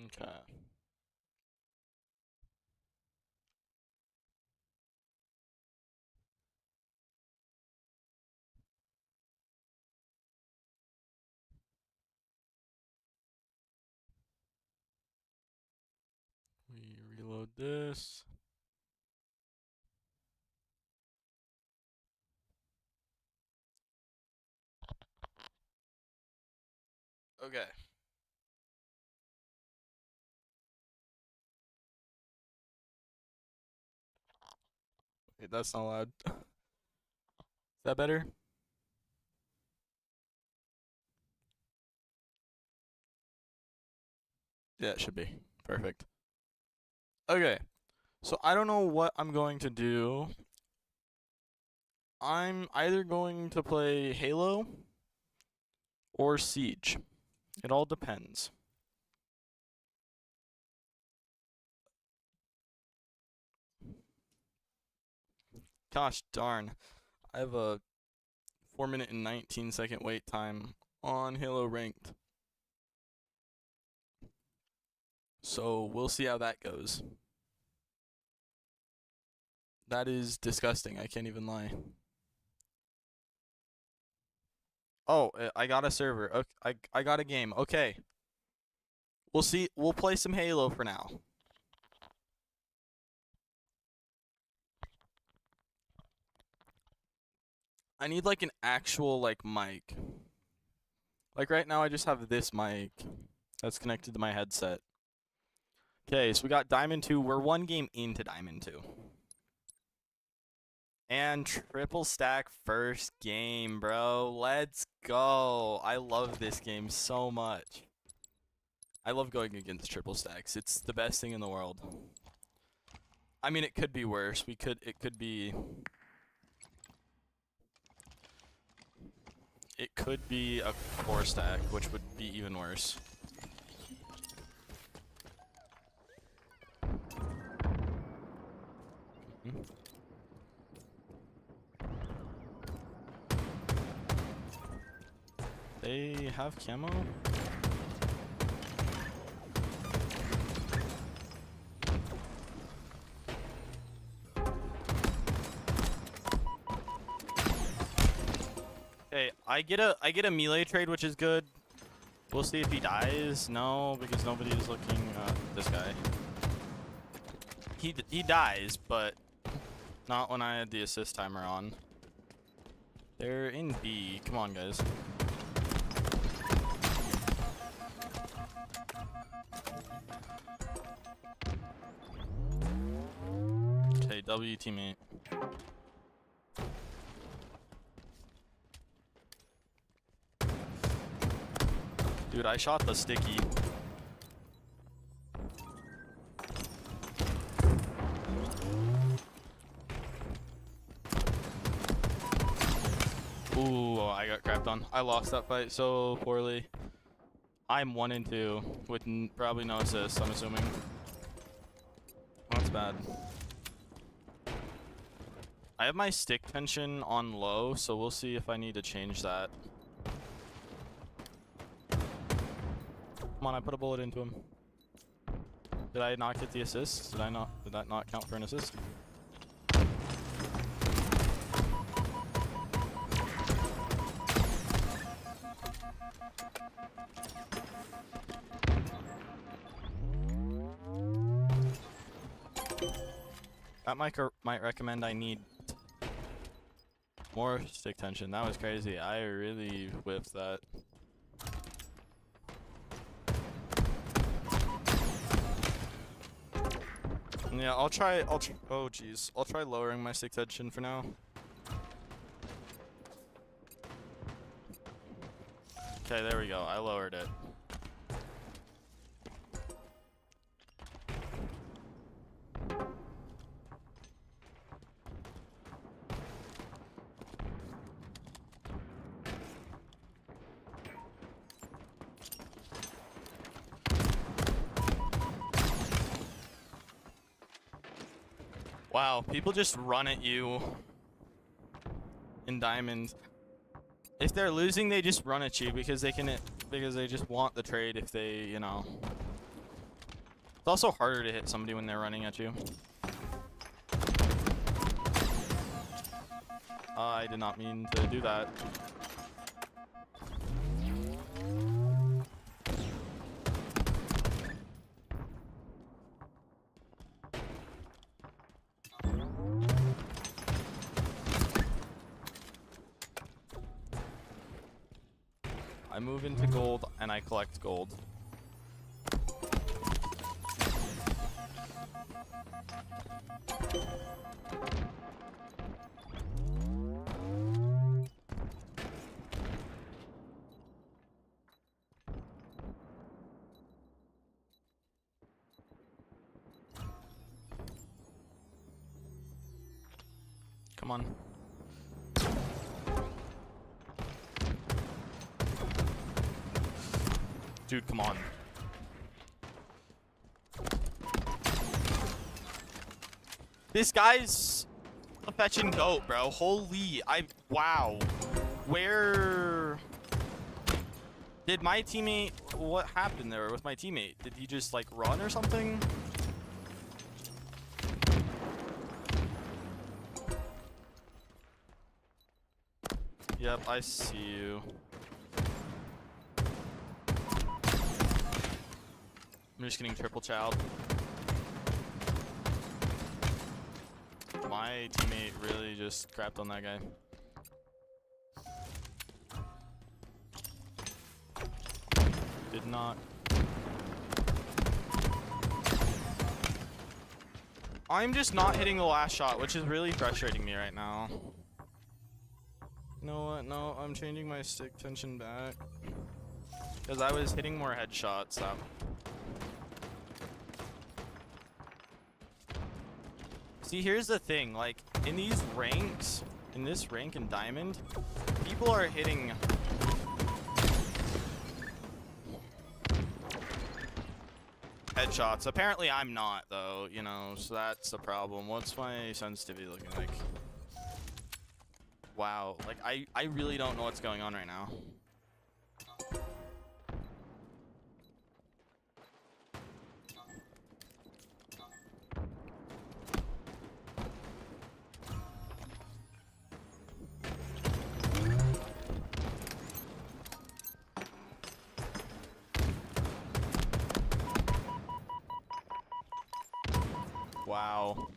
Okay. We reload this. Okay. Wait, that's not loud. Is that better? Yeah, it should be. Perfect. Okay. So I don't know what I'm going to do. I'm either going to play Halo or Siege. It all depends. Gosh darn. I have a 4 minute and 19-second wait time on Halo Ranked. So we'll see how that goes. That is disgusting. I can't even lie. Oh, I got a server. Okay, I got a game. Okay. We'll see. We'll play some Halo for now. I need like an actual like mic. Like right now I just have this mic that's connected to my headset. Okay, so we got Diamond 2. We're one game into Diamond 2. And triple stack first game, bro. Let's go. I love this game so much. I love going against triple stacks. It's the best thing in the world. I mean, it could be worse. It could be a 4 stack, which would be even worse. They have camo? Okay, I get a melee trade, which is good. We'll see if he dies. No, because nobody is looking at this guy. He dies, but not when I had the assist timer on. They're in B. Come on, guys. Okay, W teammate. Dude, I shot the sticky. Ooh, I got crapped on. I lost that fight so poorly. I'm 1 and 2 with probably no assists, I'm assuming. That's bad. I have my stick tension on low, so we'll see if I need to change that. Come on, I put a bullet into him. Did I not get the assist? Did that not count for an assist? That might recommend I need more stick tension. That was crazy. I really whiffed that. Yeah, oh jeez. I'll try lowering my stick tension for now. Okay, there we go. I lowered it. Wow, people just run at you in diamonds. If they're losing, they just run at you because they just want the trade if they, you know. It's also harder to hit somebody when they're running at you. I did not mean to do that. I move into gold and I collect gold. Come on. Dude, come on. This guy's a fetching goat, bro. Holy, wow. Where did my teammate, what happened there with my teammate? Did he just like run or something? Yep, I see you. I'm just getting triple chowed. My teammate really just crapped on that guy. Did not. I'm just not hitting the last shot, which is really frustrating me right now. You know what? No, I'm changing my stick tension back. Because I was hitting more headshots. See, here's the thing. Like, in these ranks, in this rank in Diamond, people are hitting headshots. Apparently, I'm not, though, you know, so that's the problem. What's my sensitivity looking like? Wow, like, I really don't know what's going on right now. Wow.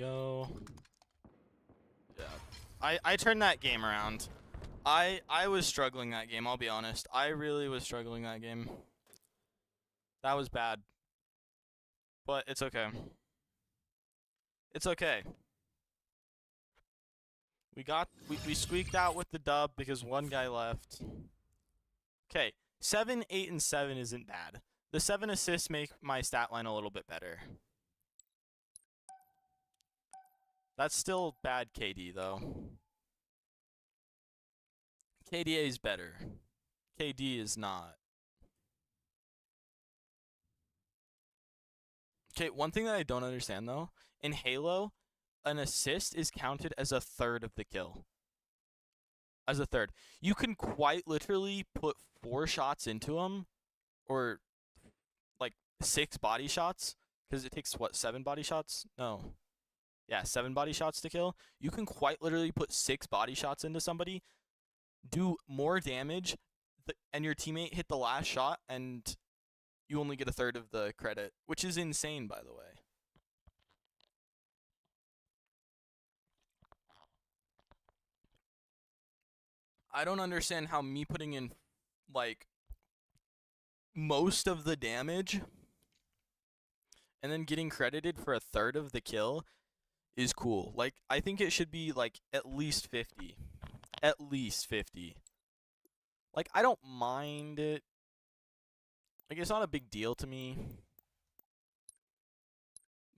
go. Yeah. I turned that game around. I was struggling that game, I'll be honest. I really was struggling that game. That was bad. But it's okay. It's okay. We squeaked out with the dub because one guy left. Okay, 7, 8, and 7 isn't bad. The 7 assists make my stat line a little bit better. That's still bad KD though. KDA is better. KD is not. Okay, one thing that I don't understand though, in Halo, an assist is counted as a third of the kill. As a third. You can quite literally put 4 shots into him, or like 6 body shots, because it takes what, 7 body shots? No. Yeah, 7 body shots to kill. You can quite literally put 6 body shots into somebody, do more damage, and your teammate hit the last shot, and you only get a third of the credit, which is insane, by the way. I don't understand how me putting in, like, most of the damage and then getting credited for a third of the kill is cool. Like, I think it should be, like, at least 50. At least 50. Like, I don't mind it. Like, it's not a big deal to me.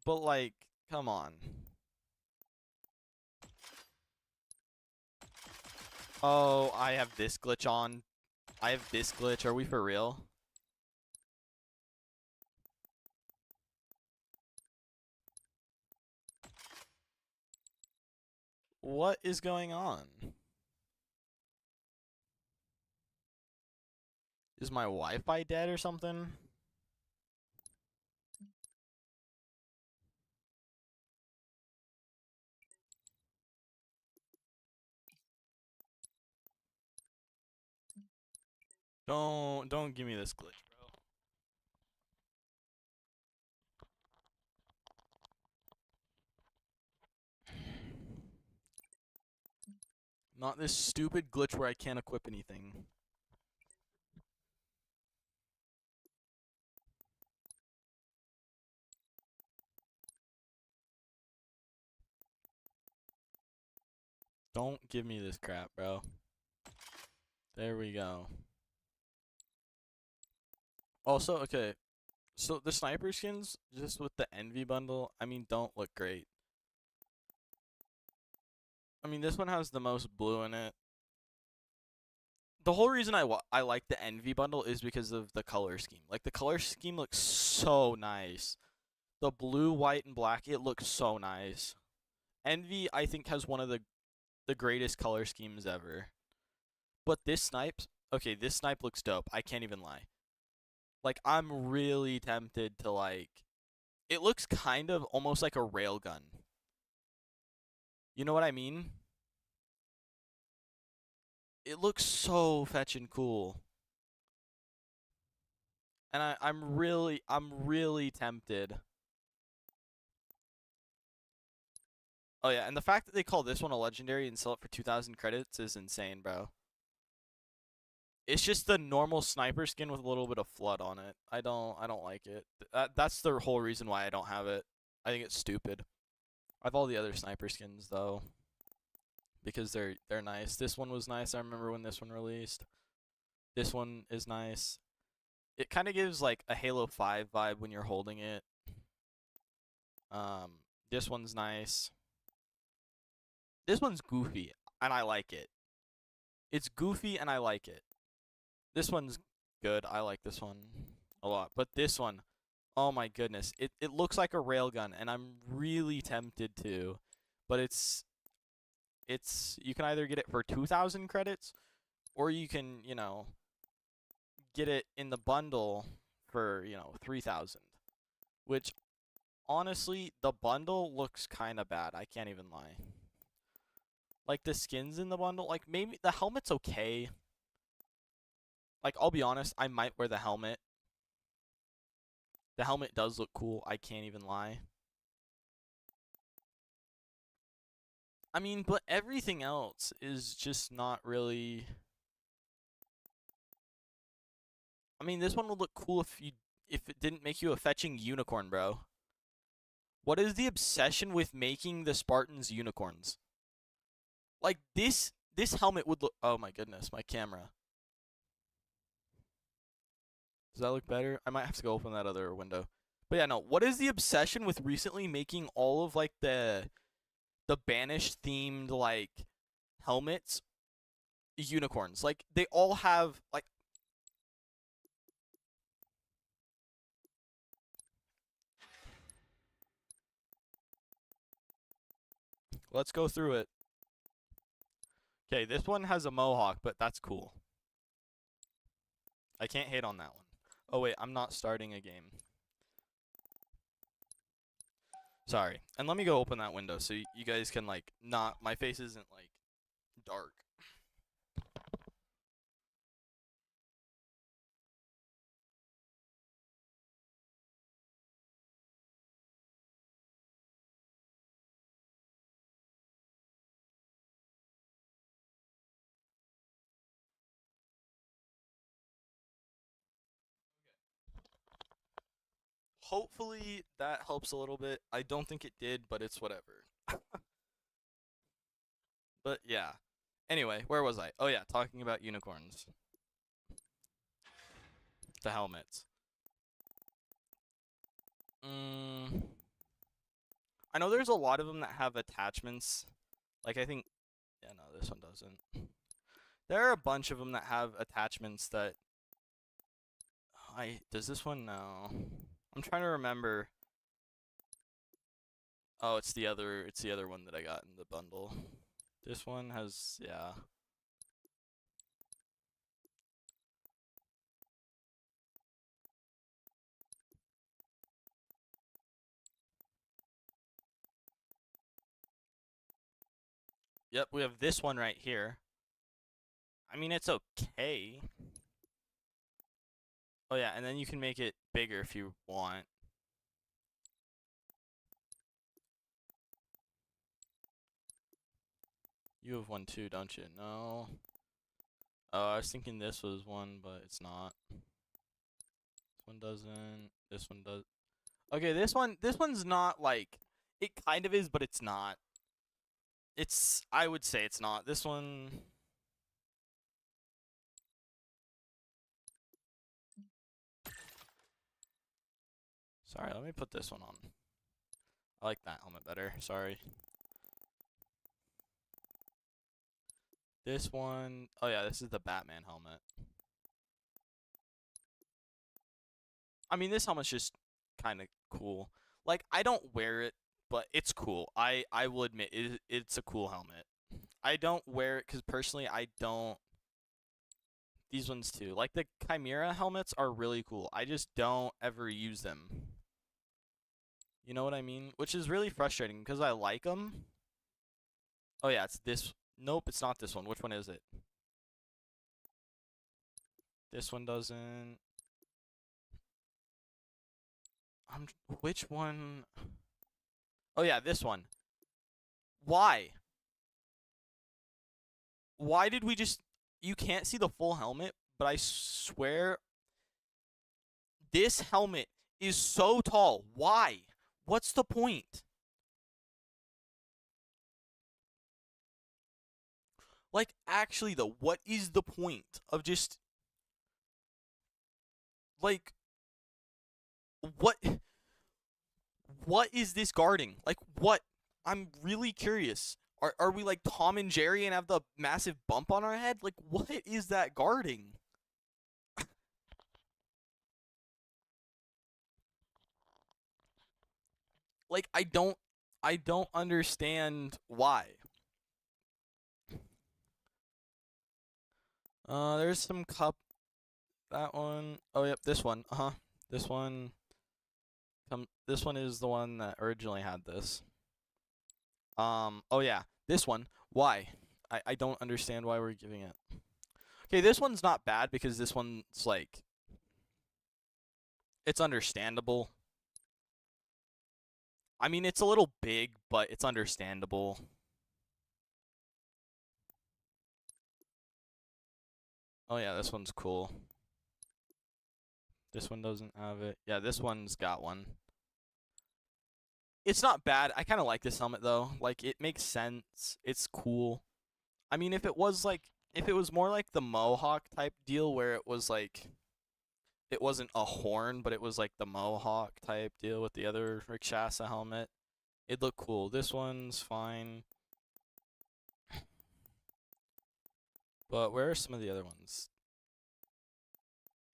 But, like, come on. Oh, I have this glitch on. I have this glitch. Are we for real? What is going on? Is my Wi-Fi dead or something? Don't give me this glitch, bro. Not this stupid glitch where I can't equip anything. Don't give me this crap, bro. There we go. Also, okay, so the sniper skins, just with the Envy bundle, I mean, don't look great. I mean, this one has the most blue in it. The whole reason I like the Envy bundle is because of the color scheme. Like, the color scheme looks so nice. The blue, white, and black, it looks so nice. Envy, I think, has one of the greatest color schemes ever. But this snipe, okay, this snipe looks dope. I can't even lie. Like, I'm really tempted to, like, it looks kind of almost like a railgun. You know what I mean? It looks so fetching cool. And I'm really tempted. Oh yeah, and the fact that they call this one a legendary and sell it for 2,000 credits is insane, bro. It's just the normal sniper skin with a little bit of flood on it. I don't like it. That's the whole reason why I don't have it. I think it's stupid. I have all the other sniper skins though, because they're nice. This one was nice. I remember when this one released. This one is nice. It kind of gives like a Halo 5 vibe when you're holding it. This one's nice. This one's goofy, and I like it. It's goofy, and I like it. This one's good. I like this one a lot. But this one, oh my goodness. It looks like a railgun, and I'm really tempted to. But it's you can either get it for 2,000 credits, or you can, you know, get it in the bundle for, you know, 3,000. Which, honestly, the bundle looks kind of bad. I can't even lie. Like, the skins in the bundle, like, maybe the helmet's okay. Like, I'll be honest, I might wear the helmet. The helmet does look cool. I can't even lie. I mean, but everything else is just not really. I mean, this one would look cool if it didn't make you a fetching unicorn, bro. What is the obsession with making the Spartans unicorns? Like this helmet would look. Oh my goodness, my camera. Does that look better? I might have to go open that other window. But yeah, no. What is the obsession with recently making all of like the banished themed like helmets unicorns? Like they all have like. Let's go through it. Okay, this one has a mohawk, but that's cool. I can't hate on that one. Oh wait, I'm not starting a game. Sorry. And let me go open that window so you guys can like not my face isn't like dark. Hopefully that helps a little bit. I don't think it did, but it's whatever. But yeah. Anyway, where was I? Oh yeah, talking about unicorns. The helmets. I know there's a lot of them that have attachments. Like I think yeah, no, this one doesn't. There are a bunch of them that have attachments that does this one? No. I'm trying to remember. Oh, it's the other one that I got in the bundle. This one has yeah. Yep, we have this one right here. I mean, it's okay. Oh yeah, and then you can make it bigger if you want. You have one too, don't you? No. Oh, I was thinking this was one, but it's not. This one doesn't. This one does. Okay, this one's not like it kind of is, but it's not. I would say it's not. This one Sorry, let me put this one on. I like that helmet better. Sorry. This one, oh yeah, this is the Batman helmet. I mean, this helmet's just kind of cool. Like, I don't wear it, but it's cool. I will admit it's a cool helmet. I don't wear it because personally I don't. These ones too. Like the Chimera helmets are really cool. I just don't ever use them. You know what I mean? Which is really frustrating because I like them. Oh yeah, it's this. Nope, it's not this one. Which one is it? This one doesn't. Which one? Oh yeah, this one. Why? Why did we just? You can't see the full helmet, but I swear this helmet is so tall. Why? What's the point? Like, actually, though, what is the point of just. Like, what. What is this guarding? Like, what? I'm really curious. Are we like Tom and Jerry and have the massive bump on our head? Like, what is that guarding? Like, I don't understand why. There's some cup. That one. Oh, yep, this one. This one. This one is the one that originally had this. Oh yeah, this one. Why? I don't understand why we're giving it. Okay, this one's not bad because this one's like. It's understandable. I mean, it's a little big, but it's understandable. Oh yeah, this one's cool. This one doesn't have it. Yeah, this one's got one. It's not bad. I kind of like this helmet though. Like it makes sense. It's cool. I mean, if it was more like the Mohawk type deal where it was like it wasn't a horn, but it was like the Mohawk type deal with the other Rakshasa helmet, it'd look cool. This one's fine. But where are some of the other ones?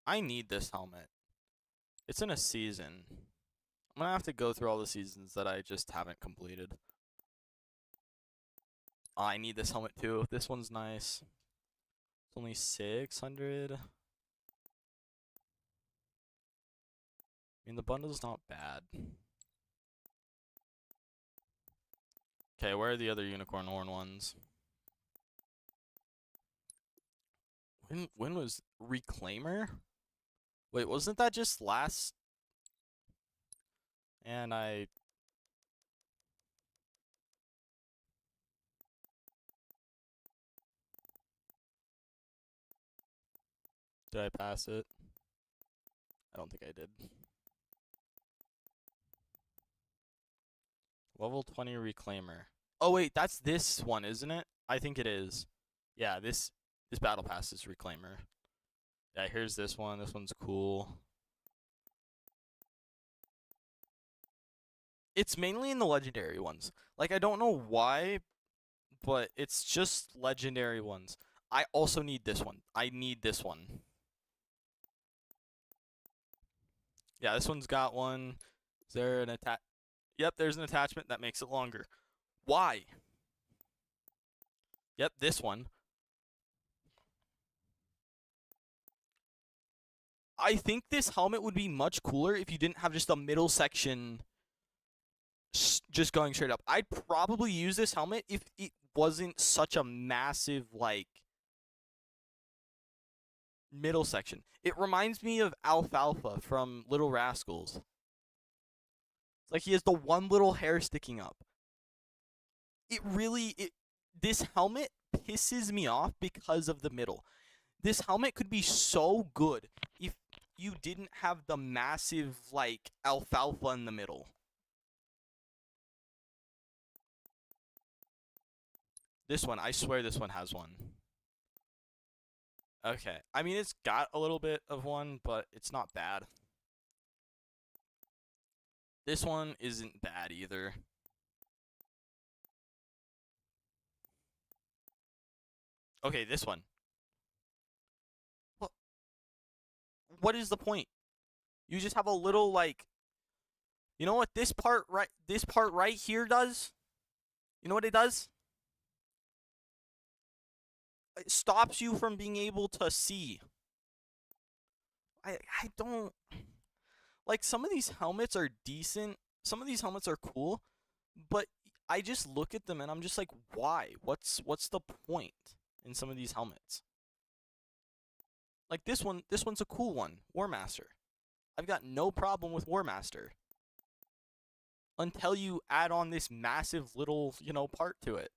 I need this helmet. It's in a season. I'm gonna have to go through all the seasons that I just haven't completed. I need this helmet too. This one's nice. It's only 600. I mean, the bundle's not bad. Okay, where are the other unicorn horn ones? When was Reclaimer? Wait, wasn't that just last? And did I pass it? I don't think I did. Level 20 Reclaimer. Oh wait, that's this one, isn't it? I think it is. Yeah, this battle pass is Reclaimer. Yeah, here's this one. This one's cool. It's mainly in the legendary ones. Like, I don't know why, but it's just legendary ones. I also need this one. I need this one. Yeah, this one's got one. Is there an attach? Yep, there's an attachment that makes it longer. Why? Yep, this one. I think this helmet would be much cooler if you didn't have just a middle section just going straight up. I'd probably use this helmet if it wasn't such a massive, like, middle section. It reminds me of Alfalfa from Little Rascals. It's like he has the one little hair sticking up. This helmet pisses me off because of the middle. This helmet could be so good if you didn't have the massive, like, Alfalfa in the middle. This one, I swear this one has one. Okay. I mean, it's got a little bit of one, but it's not bad. This one isn't bad either. Okay, this one. What is the point? You just have a little, like, you know what this part right here does? You know what it does? It stops you from being able to see. I don't like, some of these helmets are decent. Some of these helmets are cool, but I just look at them and I'm just like, why? What's the point in some of these helmets? Like this one's a cool one, War Master. I've got no problem with War Master. Until you add on this massive little, part to it.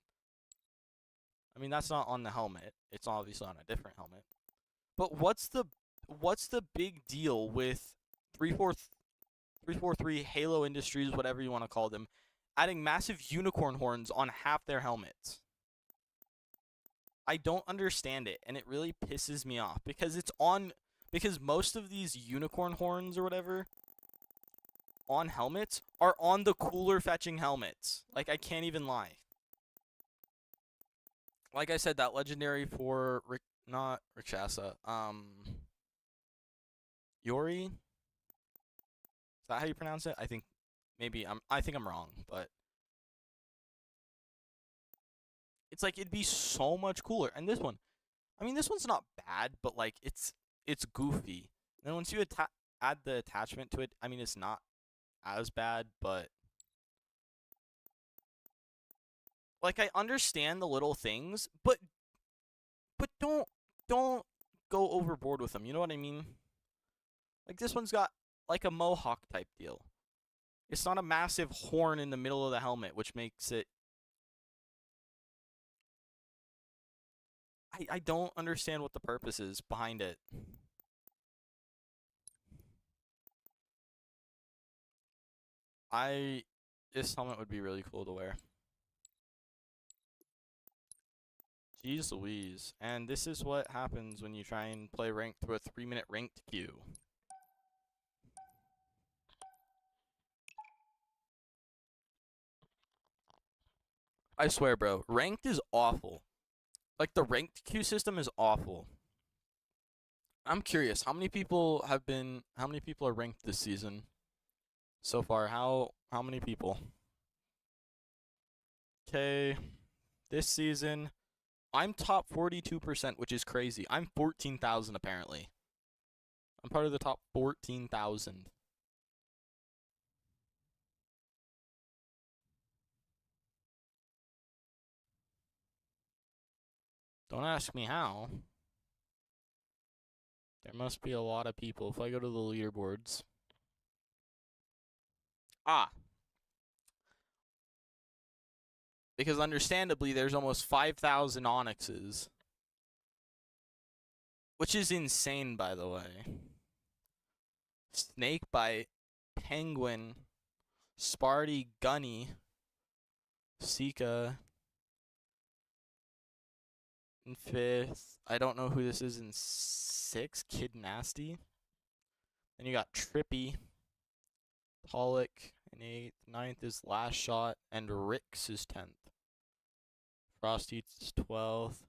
I mean, that's not on the helmet. It's obviously on a different helmet. But what's the big deal with 343 Halo Industries, whatever you want to call them, adding massive unicorn horns on half their helmets? I don't understand it, and it really pisses me off because because most of these unicorn horns or whatever on helmets are on the cooler fetching helmets. Like, I can't even lie. Like I said, that legendary for not Rakshasa, Yori. Is that how you pronounce it? I think I'm wrong, but it's like it'd be so much cooler. And this one, I mean, this one's not bad, but like it's goofy. And then once you add the attachment to it, I mean, it's not as bad, but like, I understand the little things, but don't go overboard with them. You know what I mean? Like, this one's got like a Mohawk type deal. It's not a massive horn in the middle of the helmet, which makes it I don't understand what the purpose is behind it. This helmet would be really cool to wear. Jeez Louise. And this is what happens when you try and play ranked through a 3-minute ranked queue. I swear, bro, ranked is awful. Like, the ranked queue system is awful. I'm curious, how many people are ranked this season so far? How many people? Okay, this season, I'm top 42%, which is crazy. I'm 14,000 apparently. I'm part of the top 14,000. Don't ask me how. There must be a lot of people. If I go to the leaderboards. Ah. Because understandably, there's almost 5,000 Onyxes. Which is insane, by the way. Snakebite, Penguin, Sparty, Gunny, Sika in 5th. I don't know who this is in 6th. Kid Nasty. Then you got Trippy, Pollock in 8th. 9th is Last Shot, and Rix is 10th. Frosty's 12th.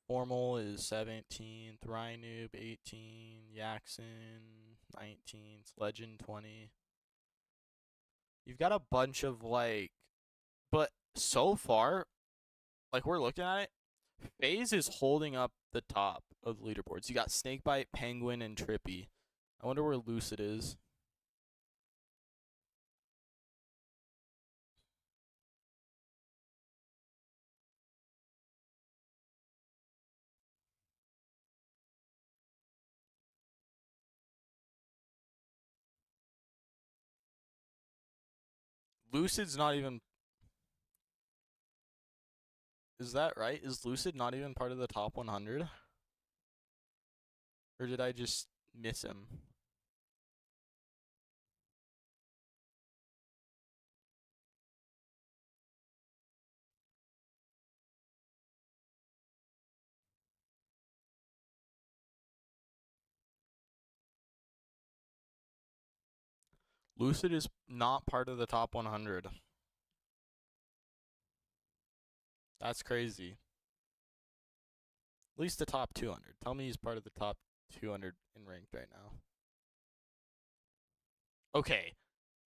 Formal is 17th. Rynoob 18. Yaxon 19th. Legend 20. You've got a bunch of but so far, we're looking at it, FaZe is holding up the top of the leaderboards. You got Snakebite, Penguin, and Trippy. I wonder where Lucid is. Lucid's not even... Is that right? Is Lucid not even part of the top 100? Or did I just miss him? Lucid is not part of the top 100. That's crazy. At least the top 200. Tell me he's part of the top 200 in ranked right now. Okay.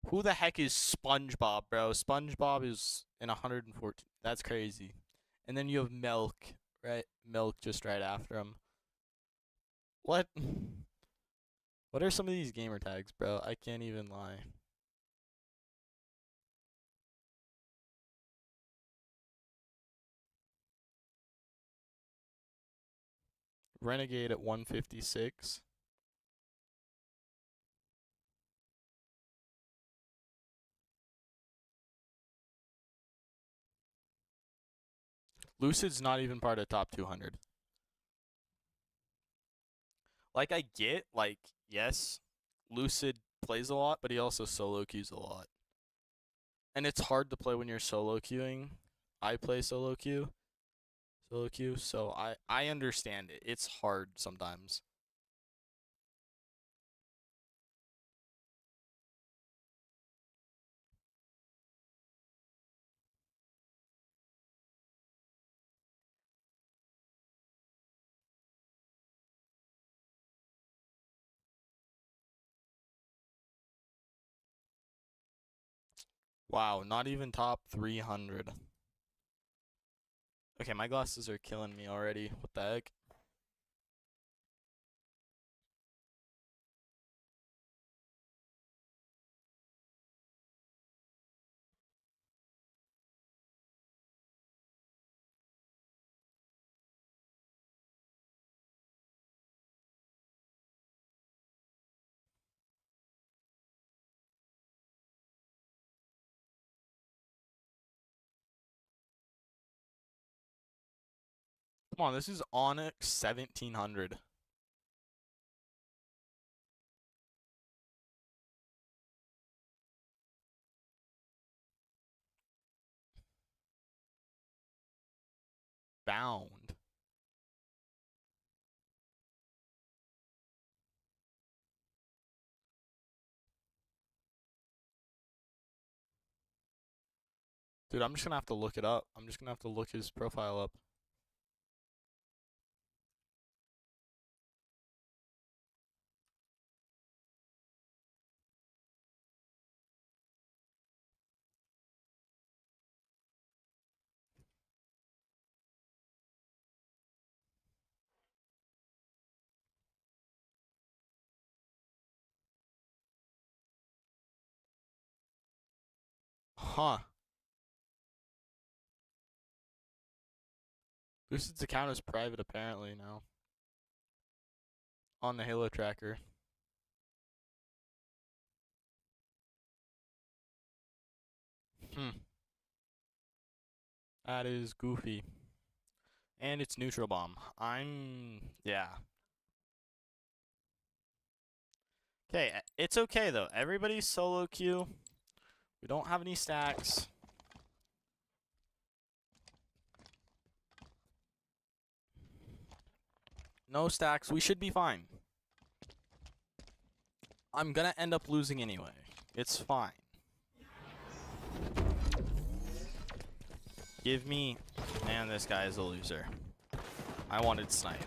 Who the heck is SpongeBob, bro? SpongeBob is in 114. That's crazy. And then you have Milk, right? Milk just right after him. What? What are some of these gamer tags, bro? I can't even lie. Renegade at 156. Lucid's not even part of top 200. I get, yes, Lucid plays a lot, but he also solo queues a lot. And it's hard to play when you're solo queuing. I play solo queue, so I understand it. It's hard sometimes. Wow, not even top 300. Okay, my glasses are killing me already. What the heck? Come on, this is Onyx 1700. Bound. Dude, I'm just gonna have to look it up. I'm just gonna have to look his profile up. Huh. Lucid's account is private apparently now. On the Halo tracker. That is goofy. And it's Neutral Bomb. Yeah. Okay, it's okay though. Everybody's solo queue. We don't have any stacks. No stacks. We should be fine. I'm gonna end up losing anyway. It's fine. Give me... Man, this guy is a loser. I wanted snipe.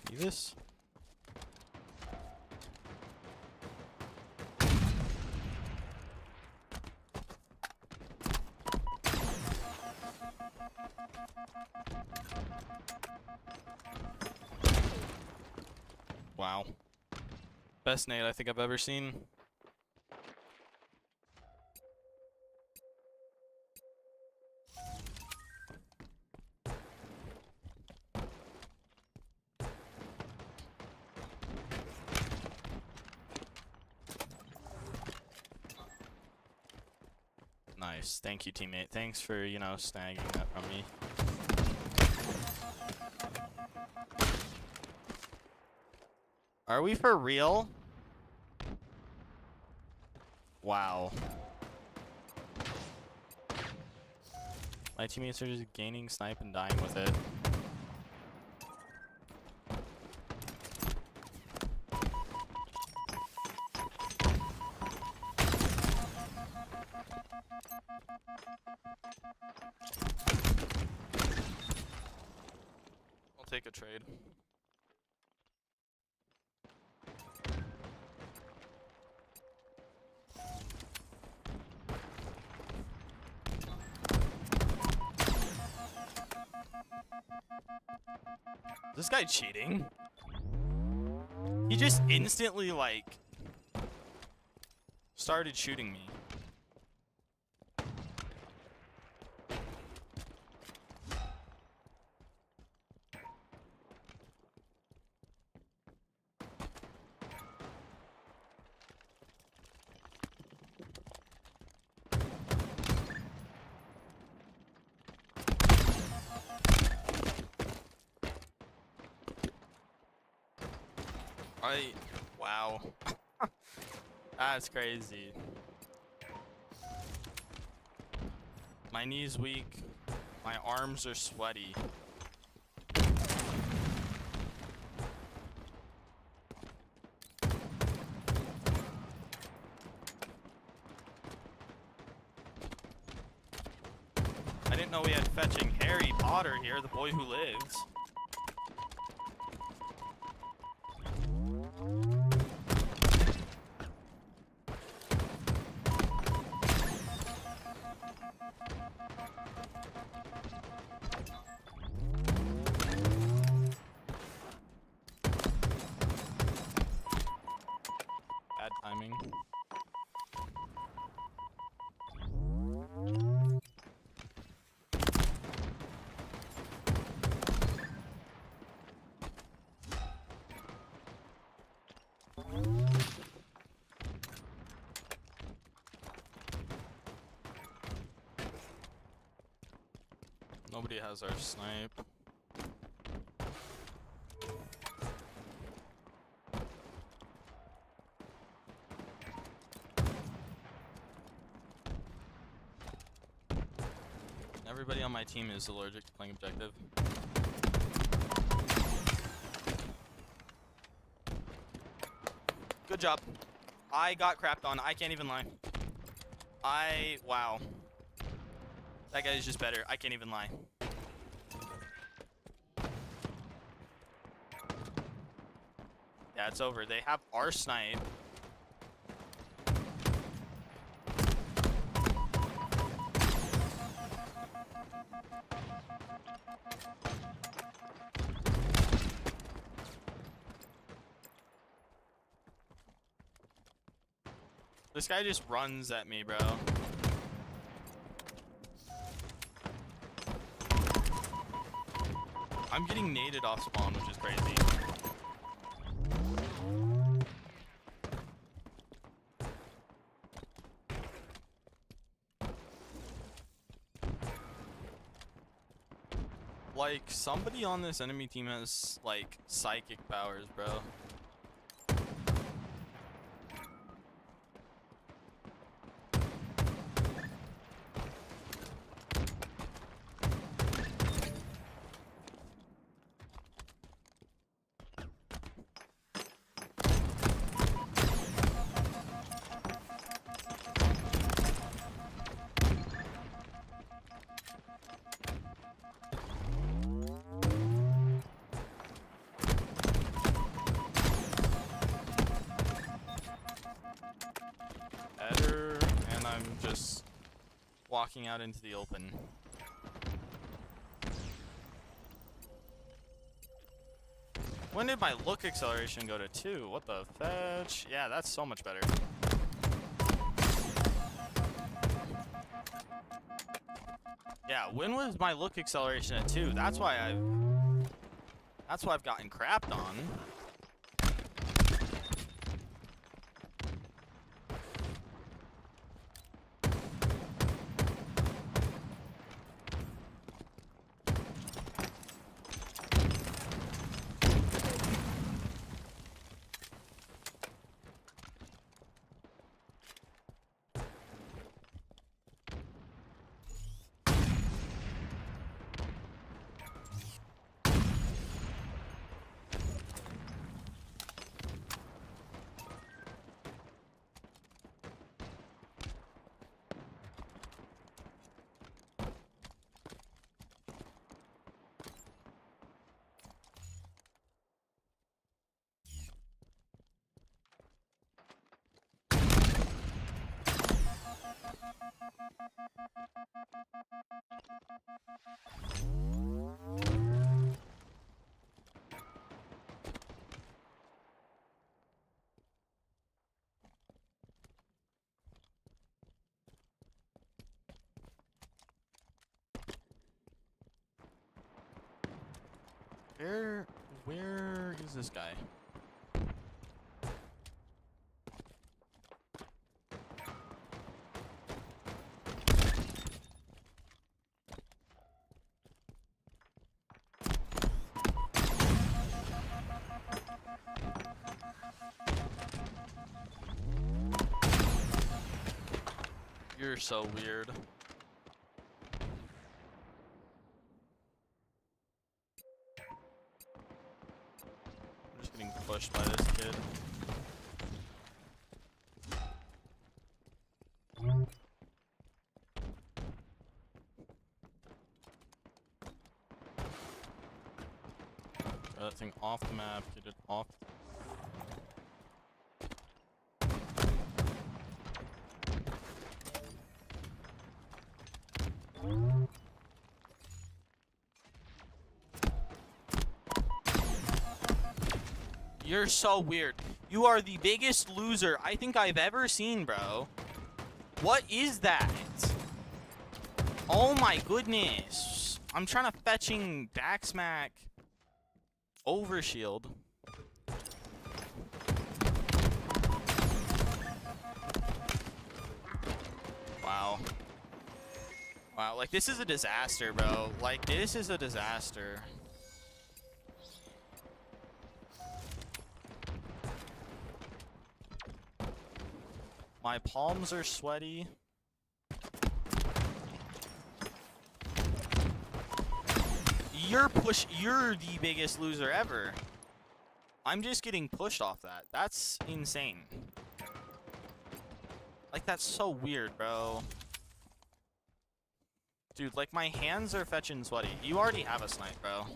Give me this. Wow. Best nade I think I've ever seen. Nice. Thank you, teammate. Thanks for, you know, snagging that from me. Are we for real? Wow. My teammates are just gaining snipe and dying with it. I'll take a trade. Is this guy cheating? He just instantly, like, started shooting me. Wow. That's crazy. My knee's weak. My arms are sweaty. I didn't know we had fetching Harry Potter here, the boy who lives. Bad timing. Nobody has our snipe. Everybody on my team is allergic to playing objective. Good job. I got crapped on. I can't even lie. Wow. That guy is just better. I can't even lie. Yeah, it's over. They have our snipe. This guy just runs at me, bro. I'm getting naded off spawn, which is crazy. Like, somebody on this enemy team has, like, psychic powers, bro. I'm just walking out into the open. When did my look acceleration go to 2? What the fetch? Yeah, that's so much better. Yeah, when was my look acceleration at 2? That's why I've gotten crapped on. Where is this guy? You're so weird. I'm just getting pushed by this kid. Get that thing off the map, get it off. You're so weird. You are the biggest loser I think I've ever seen, bro. What is that? Oh my goodness. I'm trying to fetching back smack overshield. Wow. Wow, like this is a disaster, bro. Like this is a disaster. My palms are sweaty. You're the biggest loser ever. I'm just getting pushed off that. That's insane. Like that's so weird, bro. Dude, like my hands are fetching sweaty. You already have a snipe, bro.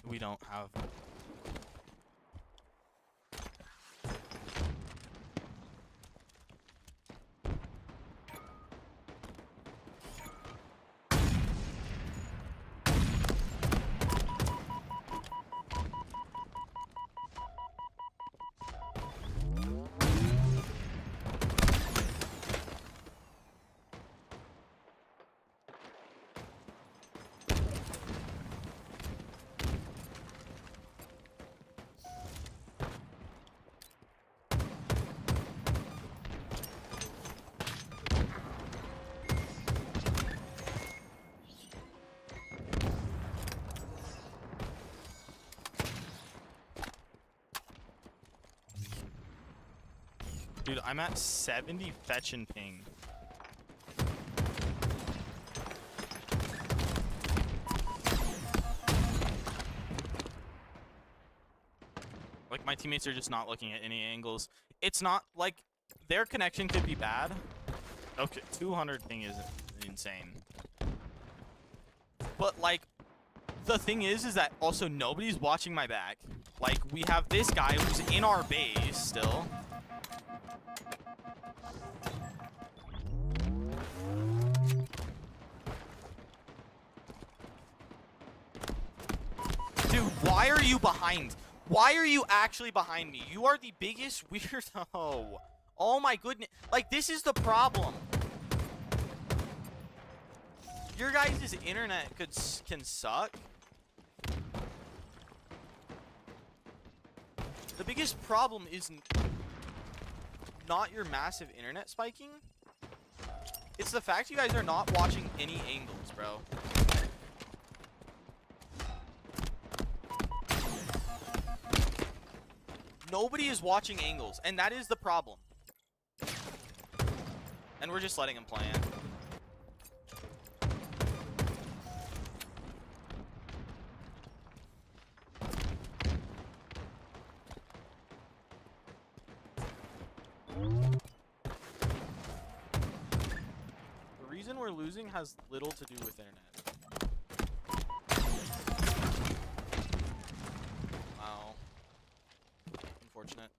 We don't have... Dude, I'm at 70 fetch and ping. Like, my teammates are just not looking at any angles. It's not, like, their connection could be bad. Okay, 200 ping is insane. But, like, the thing is that also nobody's watching my back. Like, we have this guy who's in our base still. Dude, why are you behind? Why are you actually behind me? You are the biggest weirdo. Oh my goodness. Like, this is the problem. Your guys' internet can suck. The biggest problem is not your massive internet spiking. It's the fact you guys are not watching any angles, bro. Nobody is watching angles, and that is the problem. And we're just letting him plan. The reason we're losing has little to do with internet. Wow. Unfortunate.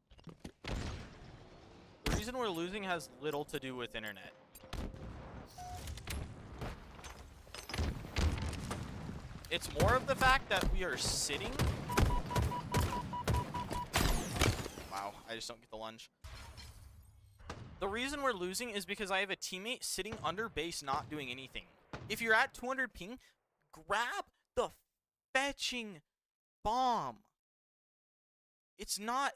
The reason we're losing has little to do with internet. It's more of the fact that we are sitting. Wow, I just don't get the lunge. The reason we're losing is because I have a teammate sitting under base not doing anything. If you're at 200 ping, grab the fetching bomb. It's not...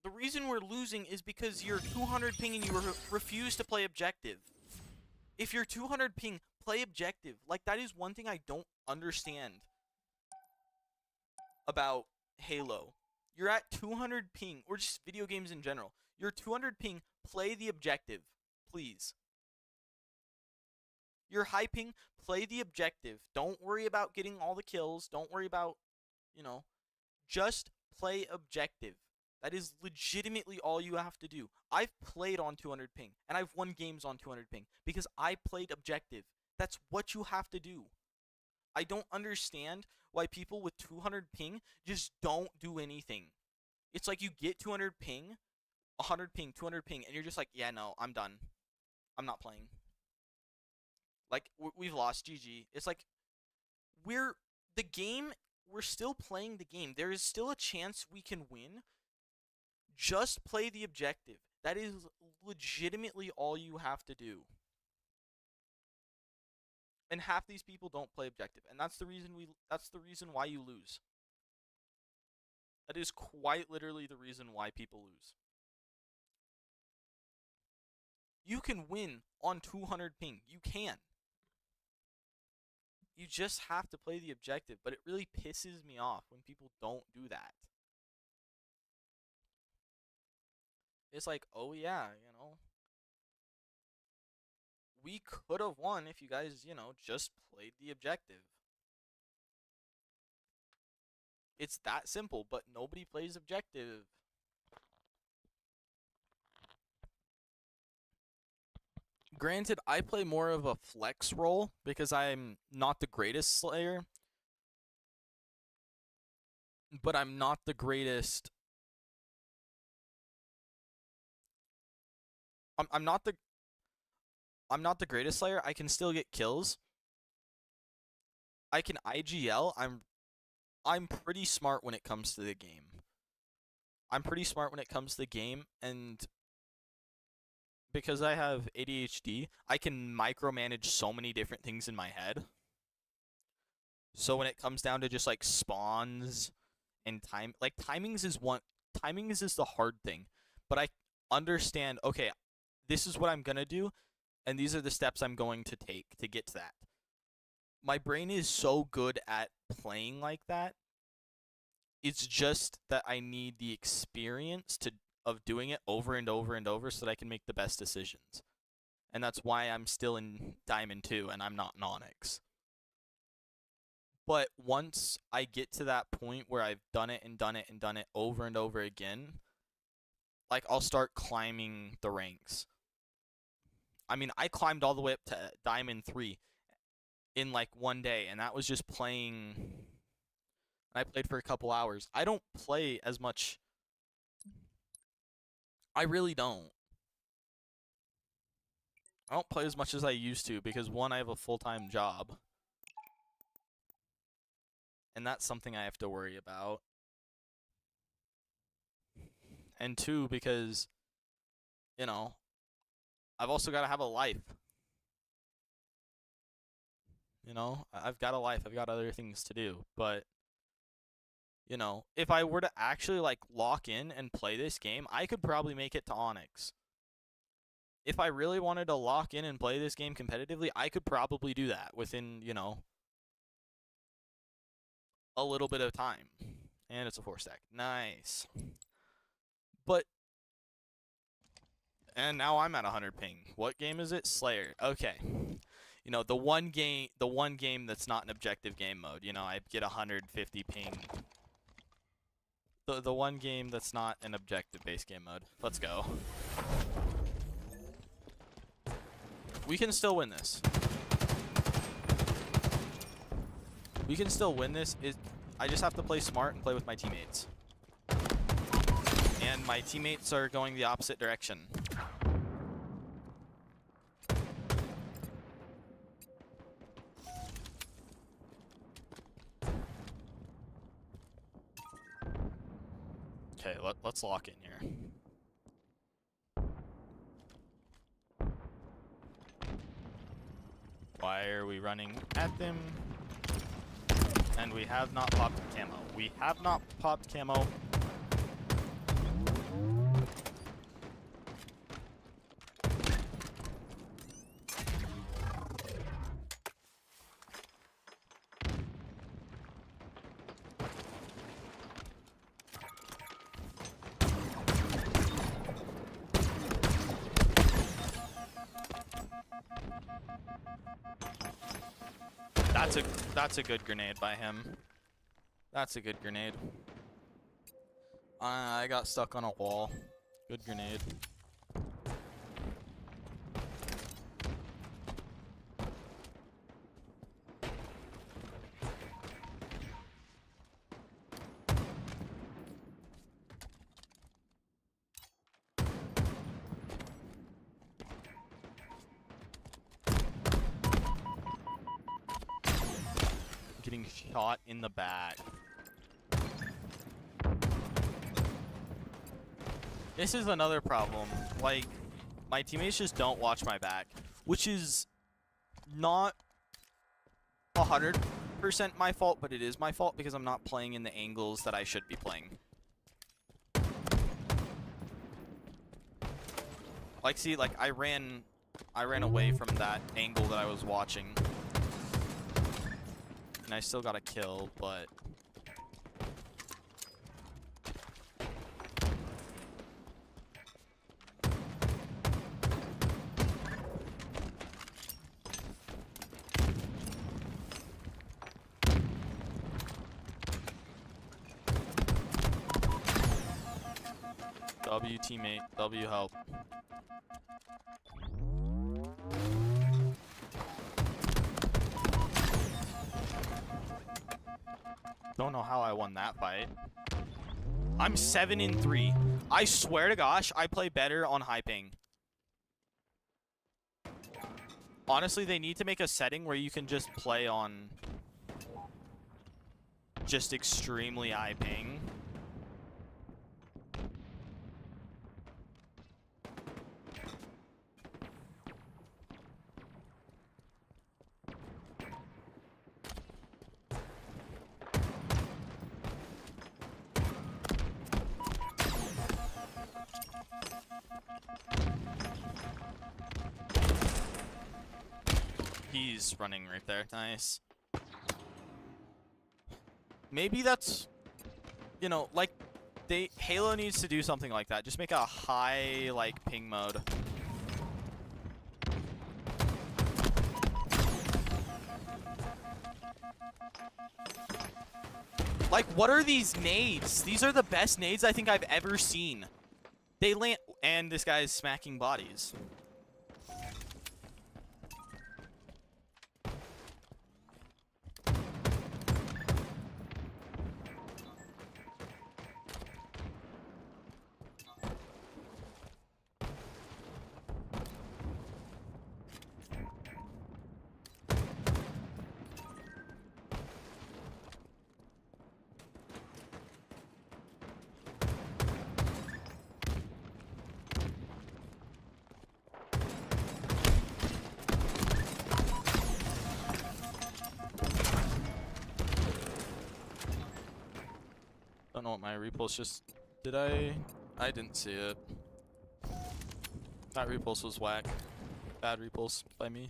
The reason we're losing is because you're 200 ping and you refuse to play objective. If you're 200 ping, play objective. Like, that is one thing I don't understand about Halo. You're at 200 ping, or just video games in general. You're 200 ping, play the objective, please. You're high ping, play the objective. Don't worry about getting all the kills. Don't worry about, you know, just play objective. That is legitimately all you have to do. I've played on 200 ping, and I've won games on 200 ping because I played objective. That's what you have to do. I don't understand why people with 200 ping just don't do anything. It's like you get 200 ping, 100 ping, 200 ping, and you're just like, yeah, no, I'm done. I'm not playing. Like, we've lost. GG. It's like, we're the game. We're still playing the game. There is still a chance we can win. Just play the objective. That is legitimately all you have to do. And half these people don't play objective, and that's the reason why you lose. That is quite literally the reason why people lose. You can win on 200 ping. You can. You just have to play the objective, but it really pisses me off when people don't do that. It's like, oh yeah, we could have won if you guys, just played the objective. It's that simple, but nobody plays objective. Granted, I play more of a flex role because I'm not the greatest Slayer, but I'm not the greatest. I'm not the greatest Slayer. I can still get kills. I can IGL. I'm pretty smart when it comes to the game. And because I have ADHD, I can micromanage so many different things in my head. So when it comes down to just like spawns and timings is the hard thing. But I understand, okay, this is what I'm gonna do, and these are the steps I'm going to take to get to that. My brain is so good at playing like that. It's just that I need the experience of doing it over and over and over so that I can make the best decisions. And that's why I'm still in Diamond 2 and I'm not in Onyx. But once I get to that point where I've done it and done it and done it over and over again, like I'll start climbing the ranks. I mean, I climbed all the way up to Diamond 3 in like one day, and that was just playing. I played for a couple hours. I don't play as much. I really don't. I don't play as much as I used to because one, I have a full-time job. And that's something I have to worry about. And two, because, I've also got to have a life. I've got a life. I've got other things to do. But, if I were to actually, like, lock in and play this game, I could probably make it to Onyx. If I really wanted to lock in and play this game competitively, I could probably do that within, a little bit of time. And it's a 4-stack. Nice. And now I'm at 100 ping. What game is it? Slayer. Okay. The one game that's not an objective game mode. I get 150 ping. The one game that's not an objective base game mode. Let's go. We can still win this. We can still win this. I just have to play smart and play with my teammates. And my teammates are going the opposite direction. Okay, let's lock in here. Why are we running at them? And we have not popped camo. We have not popped camo. That's a good grenade by him. That's a good grenade. I got stuck on a wall. Good grenade. shot in the back. This is another problem. Like, my teammates just don't watch my back, which is not 100% my fault, but it is my fault because I'm not playing in the angles that I should be playing. Like, see, like I ran away from that angle that I was watching, and I still got a kill, but W teammate, W help. Don't know how I won that fight. I'm 7-3. I swear to gosh, I play better on high ping. Honestly, they need to make a setting where you can just play on just extremely high ping. He's running right there. Nice. Maybe that's, you know, like, Halo needs to do something like that. Just make a high, like, ping mode. Like, what are these nades? These are the best nades I think I've ever seen. They land, and this guy's smacking bodies. Don't know what my repulse just... Did I didn't see it. That repulse was whack. Bad repulse by me.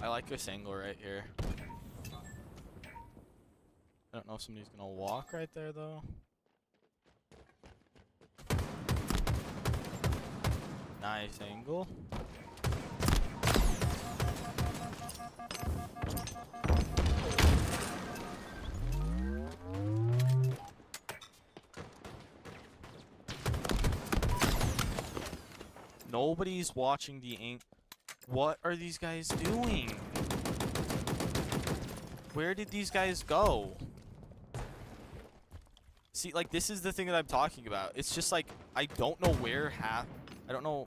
I like this angle right here. I don't know if somebody's gonna walk right there though. Nice angle. Nobody's watching the ink. What are these guys doing? Where did these guys go? See, like, this is the thing that I'm talking about. It's just like, I don't know where I don't know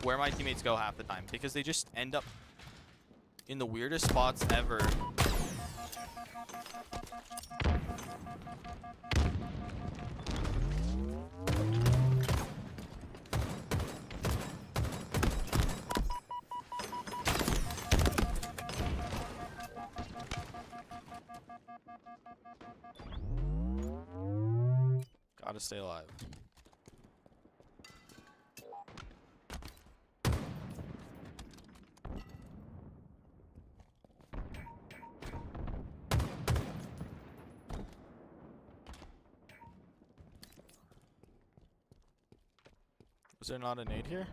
where my teammates go half the time because they just end up in the weirdest spots ever. Gotta stay alive. Was there not a nade here?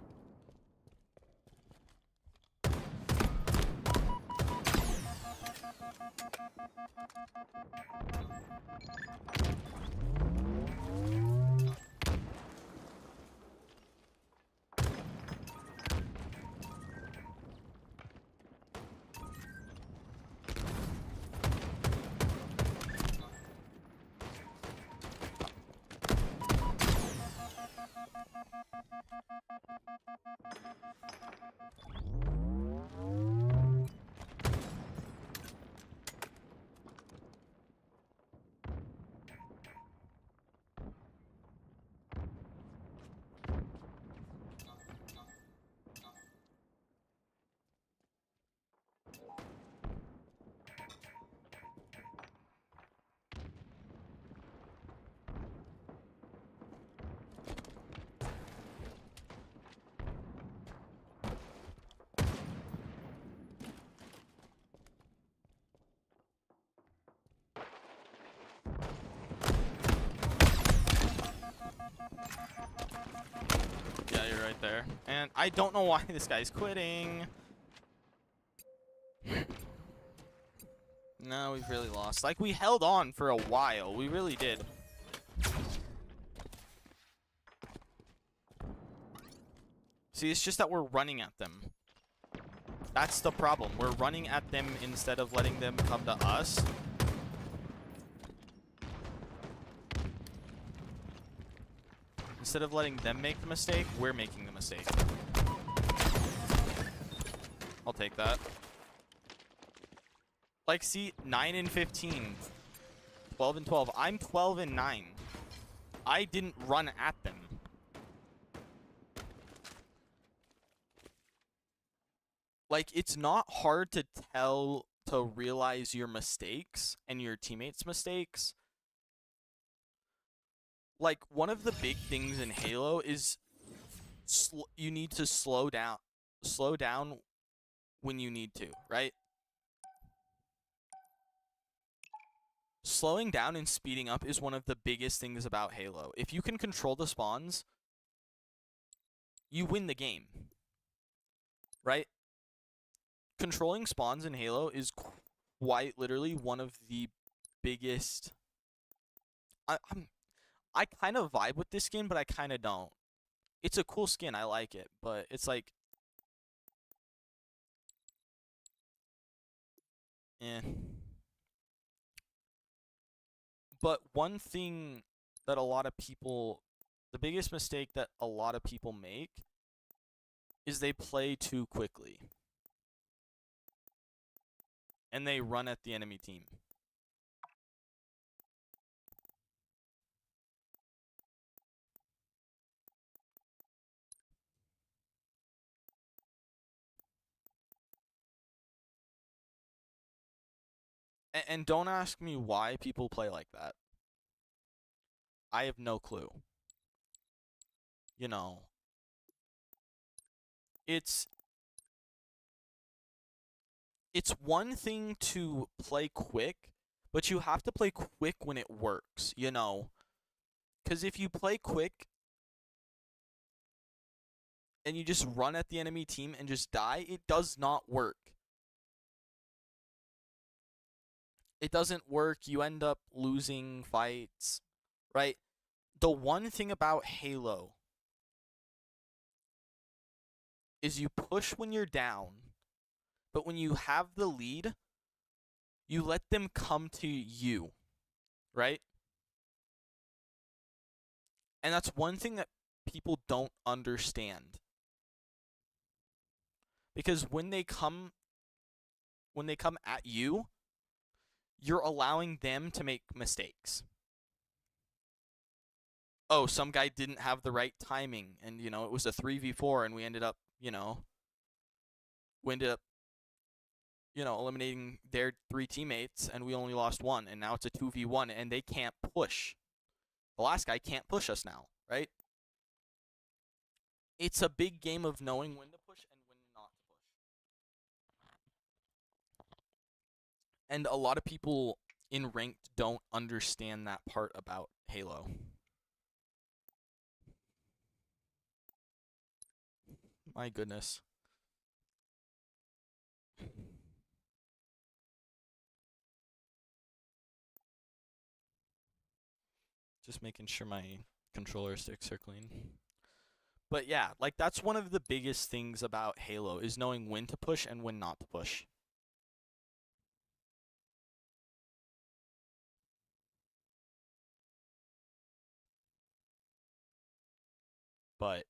right there. And I don't know why this guy's quitting. No, we've really lost. Like, we held on for a while. We really did. See, it's just that we're running at them. That's the problem. We're running at them instead of letting them come to us. Instead of letting them make the mistake, we're making the mistake. I'll take that. Like, see, 9 and 15. 12 and 12. I'm 12 and 9. I didn't run at them. Like, it's not hard to realize your mistakes and your teammates' mistakes. Like, one of the big things in Halo is you need to slow down when you need to, right? Slowing down and speeding up is one of the biggest things about Halo. If you can control the spawns, you win the game, right? Controlling spawns in Halo is quite literally one of the biggest... I kind of vibe with this skin, but I kind of don't. It's a cool skin. I like it, but it's like... eh. But one thing that a lot of people... The biggest mistake that a lot of people make is they play too quickly. And they run at the enemy team. And don't ask me why people play like that. I have no clue. You know, it's one thing to play quick, but you have to play quick when it works, you know? Because if you play quick and you just run at the enemy team and just die, it does not work. It doesn't work. You end up losing fights, right? The one thing about Halo is you push when you're down, but when you have the lead, you let them come to you, right? And that's one thing that people don't understand. Because when they come at you, you're allowing them to make mistakes. Oh, some guy didn't have the right timing, and, you know, it was a 3v4, and we ended up, eliminating their 3 teammates, and we only lost 1, and now it's a 2v1, and they can't push. The last guy can't push us now, right? It's a big game of knowing when to push and when not to push. And a lot of people in ranked don't understand that part about Halo. My goodness. Just making sure my controller sticks are clean. But yeah, like, that's one of the biggest things about Halo, is knowing when to push and when not to push. But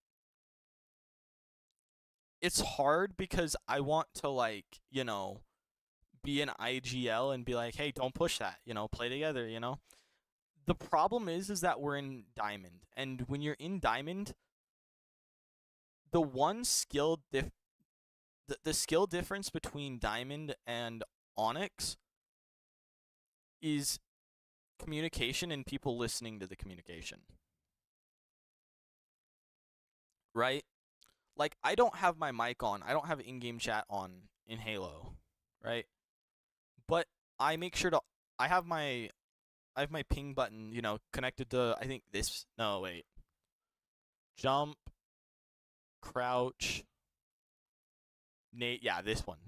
it's hard because I want to, like, be an IGL and be like, hey, don't push that, play together, The problem is that we're in Diamond, and when you're in Diamond, the one skill the skill difference between Diamond and Onyx is communication and people listening to the communication. Right? Like, I don't have my mic on. I don't have in-game chat on in Halo, right? But I make sure to I have my ping button, connected to, I think this. No, wait. Jump. crouch. Nate, yeah, this one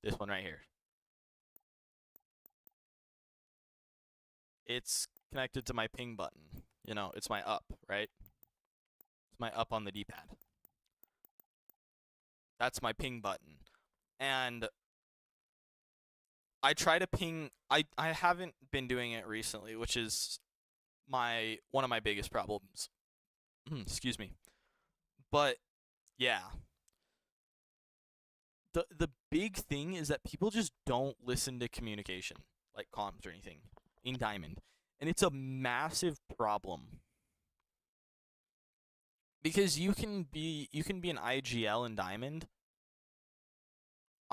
right here. It's connected to my ping button. You know, it's my up, right? It's my up on the D-pad. That's my ping button. And I try to ping. I haven't been doing it recently, which is one of my biggest problems. Excuse me. But yeah. The big thing is that people just don't listen to communication, like comms or anything, in Diamond. And it's a massive problem. Because you can be an IGL in Diamond.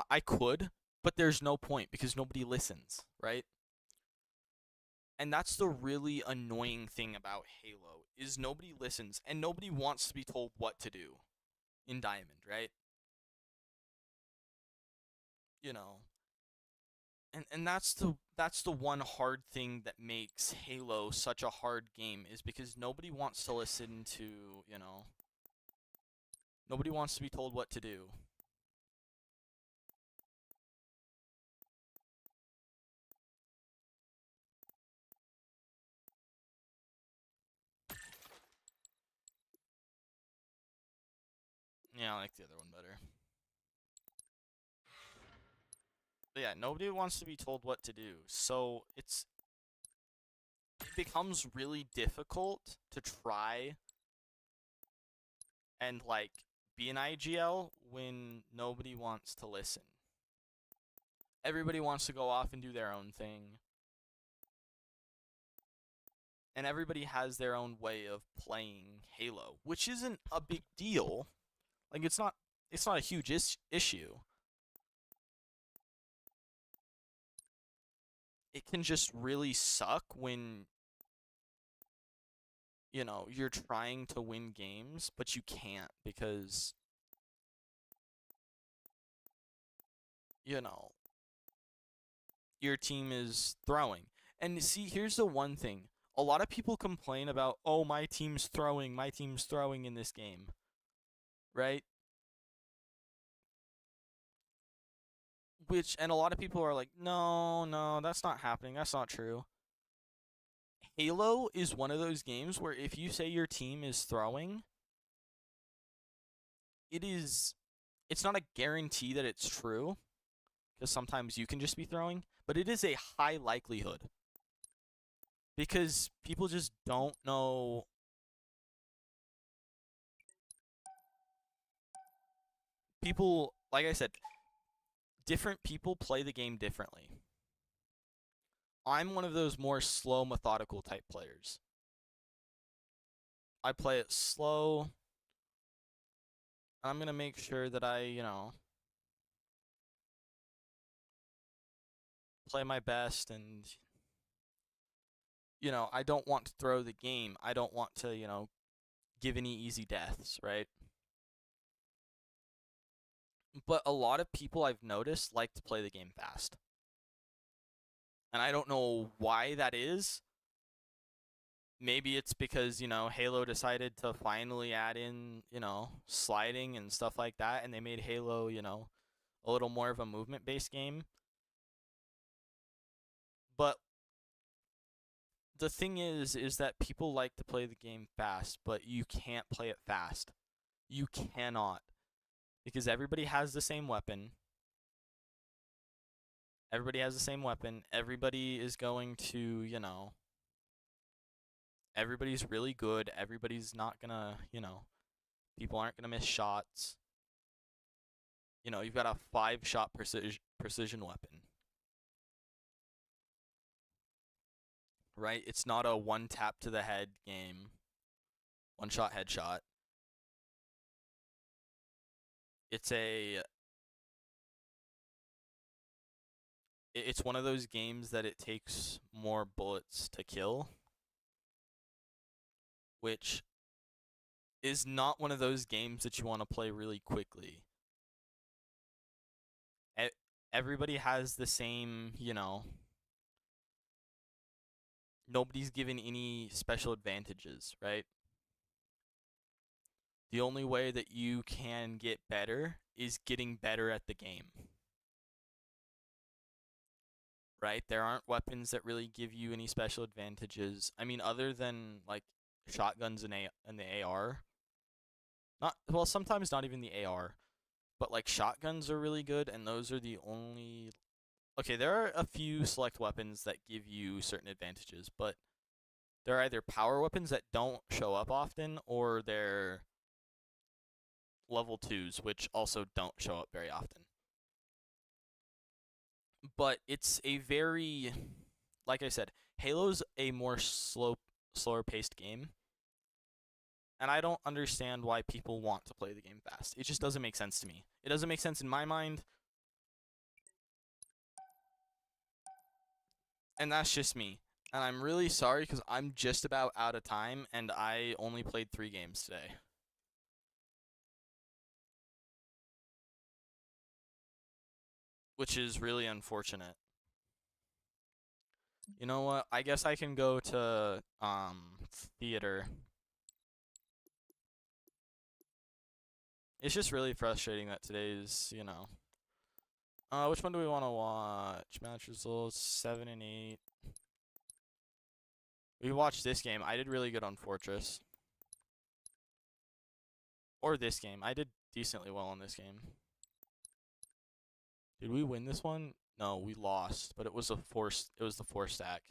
I could, but there's no point because nobody listens, right? And that's the really annoying thing about Halo is nobody listens and nobody wants to be told what to do in Diamond, right? You know. And that's the one hard thing that makes Halo such a hard game is because nobody wants to listen to, you know, nobody wants to be told what to do. Yeah, I like the other one better. But yeah, nobody wants to be told what to do. So it becomes really difficult to try and like be an IGL when nobody wants to listen. Everybody wants to go off and do their own thing. And everybody has their own way of playing Halo, which isn't a big deal. Like it's not a huge issue. It can just really suck when you know, you're trying to win games, but you can't because you know, your team is throwing. And see, here's the one thing. A lot of people complain about, "Oh, my team's throwing in this game." Right? And a lot of people are like, "No, that's not happening. That's not true." Halo is one of those games where if you say your team is throwing, it's not a guarantee that it's true because sometimes you can just be throwing, but it is a high likelihood because people just don't know. People, like I said, different people play the game differently. I'm one of those more slow, methodical type players. I play it slow. I'm going to make sure that I, you know, play my best and, you know, I don't want to throw the game. I don't want to, you know, give any easy deaths, right? But a lot of people I've noticed like to play the game fast. And I don't know why that is. Maybe it's because, you know, Halo decided to finally add in, you know, sliding and stuff like that, and they made Halo, you know, a little more of a movement-based game. But the thing is that people like to play the game fast, but you can't play it fast. You cannot. Because everybody has the same weapon. Everybody has the same weapon. Everybody is going to, you know, everybody's really good. Everybody's not gonna, you know, people aren't gonna miss shots. You know, you've got a 5-shot precision weapon. Right? It's not a one tap to the head game. One shot headshot. It's one of those games that it takes more bullets to kill, which is not one of those games that you want to play really quickly. Everybody has the same, you know, nobody's given any special advantages, right? the only way that you can get better is getting better at the game. Right? There aren't weapons that really give you any special advantages. I mean, other than like shotguns and the AR. Not well, sometimes not even the AR, but like shotguns are really good, and those are the only. Okay, there are a few select weapons that give you certain advantages, but they're either power weapons that don't show up often, or they're level 2s, which also don't show up very often. But it's a very, like I said, Halo's a more slower paced game. And I don't understand why people want to play the game fast. It just doesn't make sense to me. It doesn't make sense in my mind. And that's just me. And I'm really sorry because I'm just about out of time and I only played 3 games today. Which is really unfortunate. You know what? I guess I can go to theater. It's just really frustrating that today's, you know. Which one do we want to watch? Match results 7 and 8. We watched this game. I did really good on Fortress. Or this game. I did decently well on this game. Did we win this one? No, we lost, but it was the 4 stack.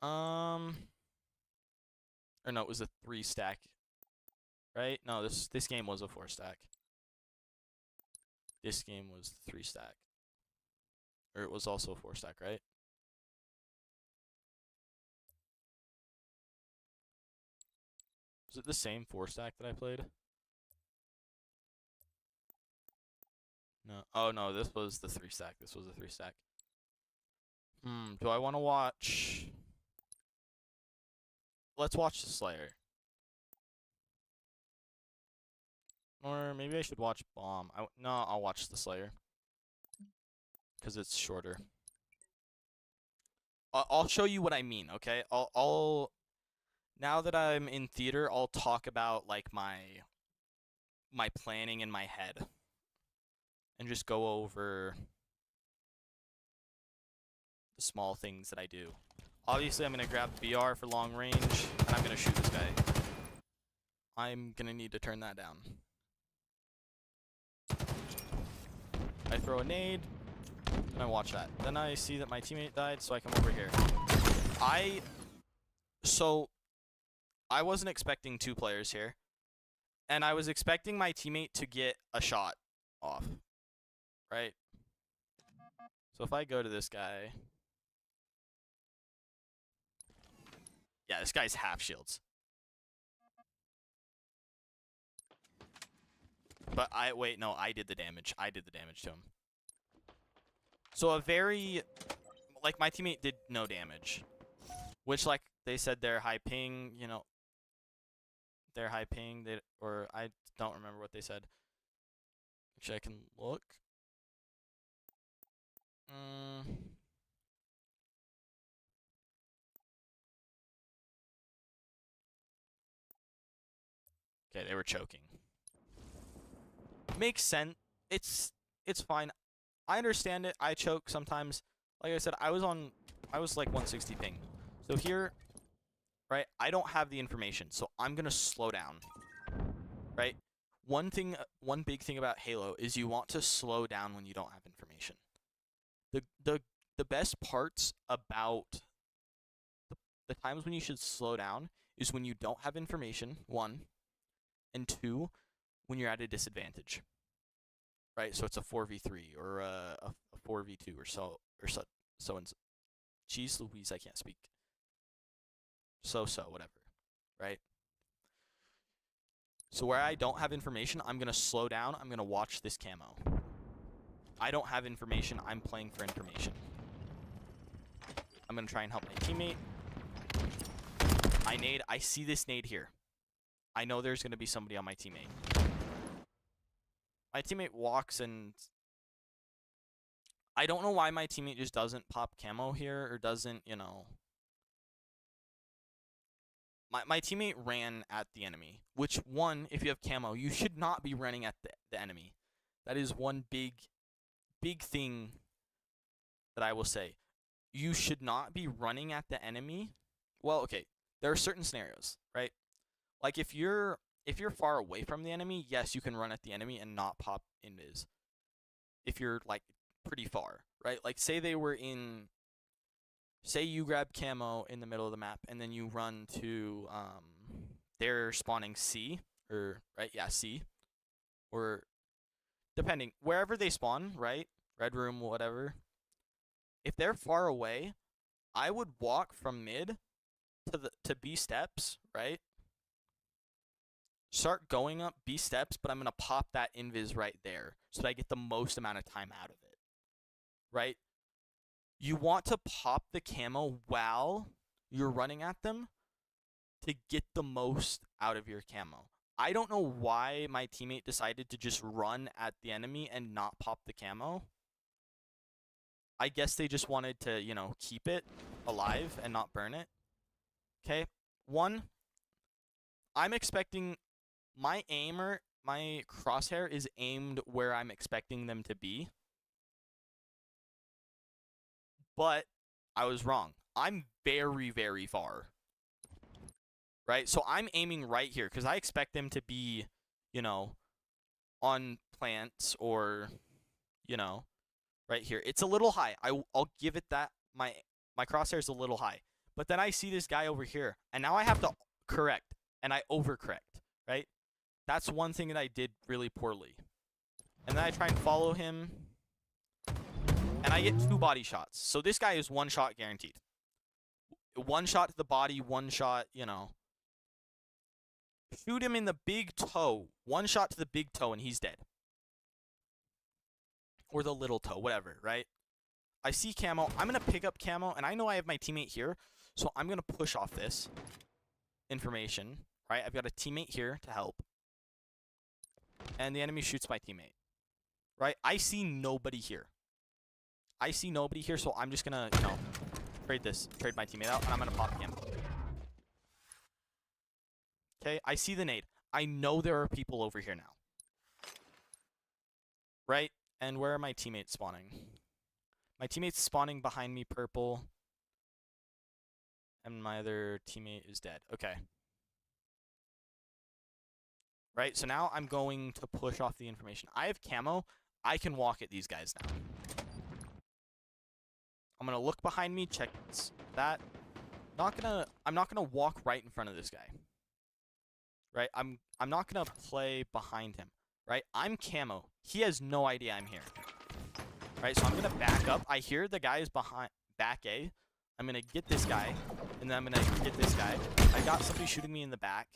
Or no, it was a 3 stack. Right? No, this game was a 4 stack. This game was 3 stack. Or it was also a 4 stack, right? Was it the same 4 stack that I played? No. Oh no, this was the 3 stack. This was a 3 stack. Do I want to watch? Let's watch the Slayer. Or maybe I should watch Bomb. No, I'll watch the Slayer. Because it's shorter. I'll show you what I mean, okay? I'll now that I'm in theater, I'll talk about like my planning in my head. And just go over the small things that I do. Obviously, I'm going to grab the BR for long range, and I'm going to shoot this guy. I'm going to need to turn that down. I throw a nade, and I watch that. Then I see that my teammate died, so I come over here. So, I wasn't expecting 2 players here, and I was expecting my teammate to get a shot off, right? So if I go to this guy... Yeah, this guy's half shields. But wait, no, I did the damage. I did the damage to him. So a very, like, my teammate did no damage. Which, like, they said they're high ping, you know. They're high ping, or I don't remember what they said. Actually, I can look. Okay, they were choking. Makes sense. It's fine. I understand it. I choke sometimes. Like I said, I was like 160 ping. So here, right, I don't have the information, so I'm gonna slow down. Right? One big thing about Halo is you want to slow down when you don't have information. The best parts about the times when you should slow down is when you don't have information, 1, and 2, when you're at a disadvantage. Right? So it's a 4v3 or a 4v2 or so and so. Jeez Louise, I can't speak. So, whatever. Right? So where I don't have information, I'm going to slow down. I'm going to watch this camo. I don't have information. I'm playing for information. I'm going to try and help my teammate. I see this nade here. I know there's going to be somebody on my teammate. My teammate walks and... I don't know why my teammate just doesn't pop camo here or doesn't, you know... my teammate ran at the enemy, which one, if you have camo, you should not be running at the enemy. That is one big thing that I will say. You should not be running at the enemy. Well, okay, there are certain scenarios, right? Like if you're far away from the enemy, yes, you can run at the enemy and not pop invis. If you're like pretty far, right? Like say you grab camo in the middle of the map and then you run to they're spawning C, or right, yeah, C, or depending wherever they spawn, right? Red room, whatever. If they're far away, I would walk from mid to B steps, right? Start going up B steps, but I'm gonna pop that invis right there so that I get the most amount of time out of it, right? You want to pop the camo while you're running at them to get the most out of your camo. I don't know why my teammate decided to just run at the enemy and not pop the camo. I guess they just wanted to, you know, keep it alive and not burn it. Okay, one, I'm expecting my crosshair is aimed where I'm expecting them to be. But I was wrong. I'm very, very far. Right? So I'm aiming right here because I expect them to be, you know, on plants or, you know, right here. It's a little high. I'll give it that. My crosshair is a little high. But then I see this guy over here, and now I have to correct, and I overcorrect, right? That's one thing that I did really poorly. And then I try and follow him, and I get 2 body shots. So this guy is 1 shot guaranteed. 1 shot to the body, 1 shot, you know. Shoot him in the big toe. 1 shot to the big toe, and he's dead. Or the little toe, whatever, right? I see camo. I'm going to pick up camo, and I know I have my teammate here, so I'm going to push off this information, right? I've got a teammate here to help. And the enemy shoots my teammate, right? I see nobody here. So I'm just going to, you know, trade my teammate out, and I'm going to pop him. Okay, I see the nade. I know there are people over here now. Right? And where are my teammates spawning? My teammate's spawning behind me, purple. And my other teammate is dead. Okay. Right, so now I'm going to push off the information. I have camo. I can walk at these guys now. I'm going to look behind me, check that. I'm not gonna walk right in front of this guy. Right? I'm not gonna play behind him. Right? I'm camo. He has no idea I'm here. Right? So I'm gonna back up. I hear the guy is behind back A. I'm gonna get this guy, and then I'm gonna get this guy. I got somebody shooting me in the back.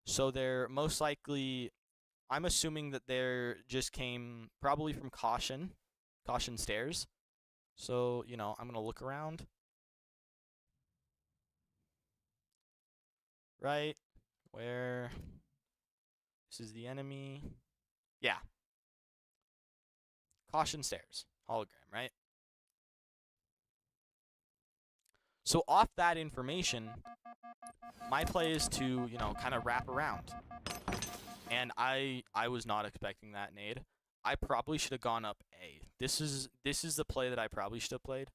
So they're most likely, I'm assuming that they're just came probably from Caution stairs. So, you know, I'm gonna look around. Right? Where? This is the enemy. Yeah. Caution stairs. Hologram, right? So off that information, my play is to, you know, kind of wrap around. And I was not expecting that nade. I probably should have gone up A. This is the play that I probably should have played.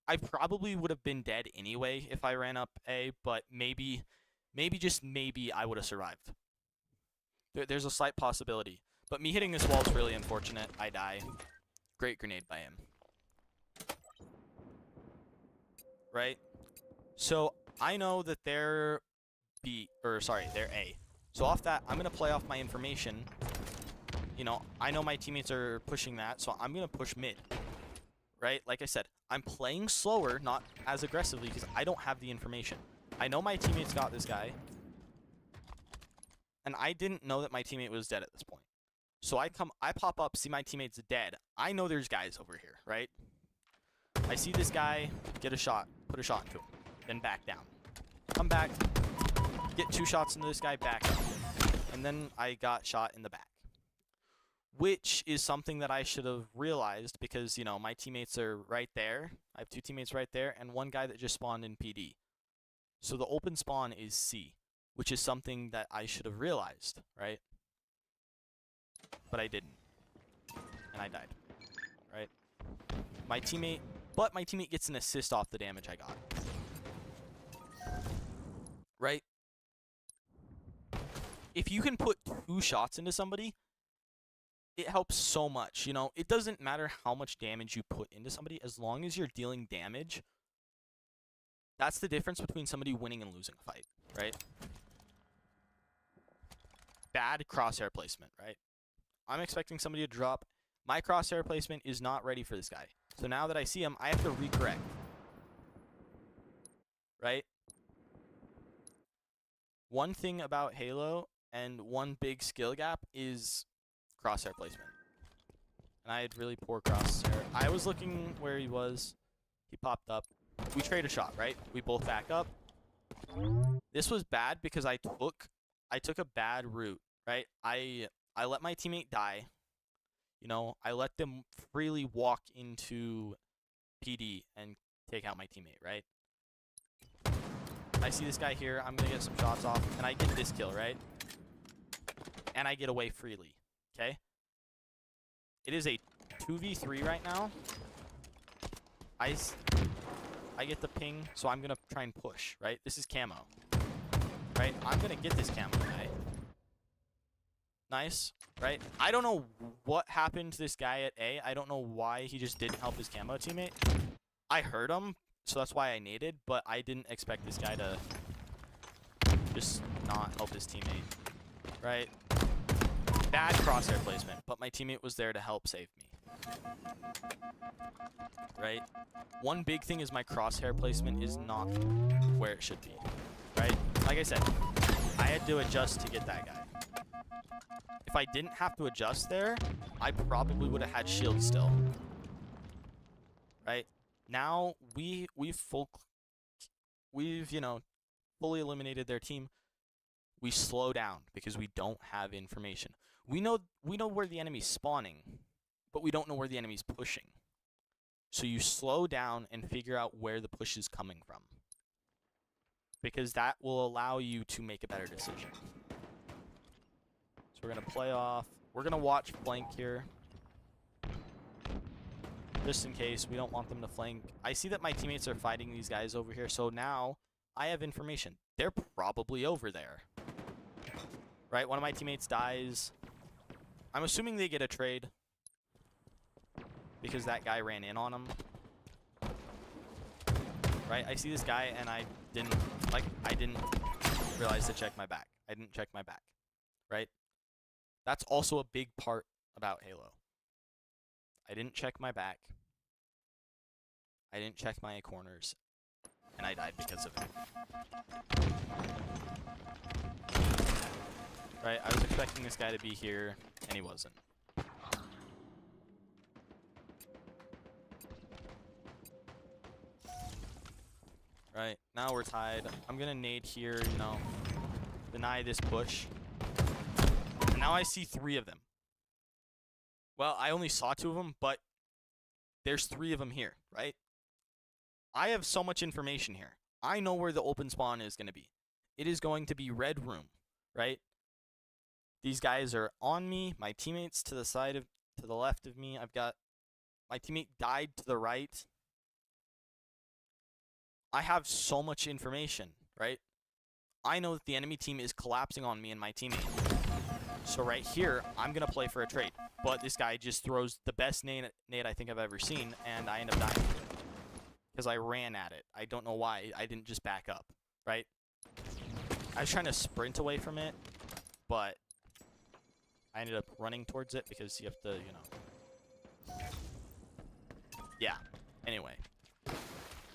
I probably would have been dead anyway if I ran up A, but maybe just maybe I would have survived. There's a slight possibility. But me hitting this wall is really unfortunate. I die. Great grenade by him. Right? So I know that they're they're A. So off that, I'm going to play off my information. You know, I know my teammates are pushing that, so I'm going to push mid. Right? Like I said, I'm playing slower, not as aggressively, because I don't have the information. I know my teammates got this guy. And I didn't know that my teammate was dead at this point. So I pop up, see my teammate's dead. I know there's guys over here, right? I see this guy, get a shot, put a shot into him, then back down. Come back, get 2 shots into this guy, back up. And then I got shot in the back. Which is something that I should have realized because, you know, my teammates are right there. I have 2 teammates right there and 1 guy that just spawned in PD. So the open spawn is C, which is something that I should have realized, right? But I didn't. And I died, right? My teammate gets an assist off the damage I got. Right? If you can put 2 shots into somebody, it helps so much. You know, it doesn't matter how much damage you put into somebody, as long as you're dealing damage. That's the difference between somebody winning and losing a fight, right? Bad crosshair placement, right? I'm expecting somebody to drop. My crosshair placement is not ready for this guy. So now that I see him, I have to recorrect. Right? One thing about Halo and one big skill gap is crosshair placement. And I had really poor crosshair. I was looking where he was. He popped up. We trade a shot, right? We both back up. This was bad because I took a bad route, right? I let my teammate die. You know, I let them freely walk into PD and take out my teammate, right? I see this guy here. I'm going to get some shots off, and I get this kill, right? And I get away freely, okay? It is a 2v3 right now. I get the ping, so I'm going to try and push, right? This is camo, right? I'm going to get this camo guy. Nice, right? I don't know what happened to this guy at A. I don't know why he just didn't help his camo teammate. I heard him, so that's why I naded, but I didn't expect this guy to just not help his teammate, right? Bad crosshair placement, but my teammate was there to help save me. Right? One big thing is my crosshair placement is not where it should be. Right? Like I said, I had to adjust to get that guy. If I didn't have to adjust there, I probably would have had shield still. Right? Now we've you know, fully eliminated their team. We slow down because we don't have information. We know where the enemy's spawning, but we don't know where the enemy's pushing. So you slow down and figure out where the push is coming from, because that will allow you to make a better decision. So we're going to play off. We're going to watch flank here, just in case. We don't want them to flank. I see that my teammates are fighting these guys over here, so now I have information. They're probably over there. Right? One of my teammates dies. I'm assuming they get a trade because that guy ran in on him. Right? I see this guy and I didn't realize to check my back. I didn't check my back. Right? That's also a big part about Halo. I didn't check my back. I didn't check my corners. And I died because of it. Right, I was expecting this guy to be here, and he wasn't. Right, now we're tied. I'm gonna nade here, you know, deny this push. And now I see 3 of them. Well, I only saw 2 of them, but there's 3 of them here, right? I have so much information here. I know where the open spawn is gonna be. It is going to be red room, right? These guys are on me. My teammates to the left of me. I've got my teammate died to the right. I have so much information, right? I know that the enemy team is collapsing on me and my teammate. So right here, I'm going to play for a trade. But this guy just throws the best nade I think I've ever seen, and I end up dying. Because I ran at it. I don't know why. I didn't just back up, right? I was trying to sprint away from it, but I ended up running towards it because you have to, you know. Yeah. Anyway.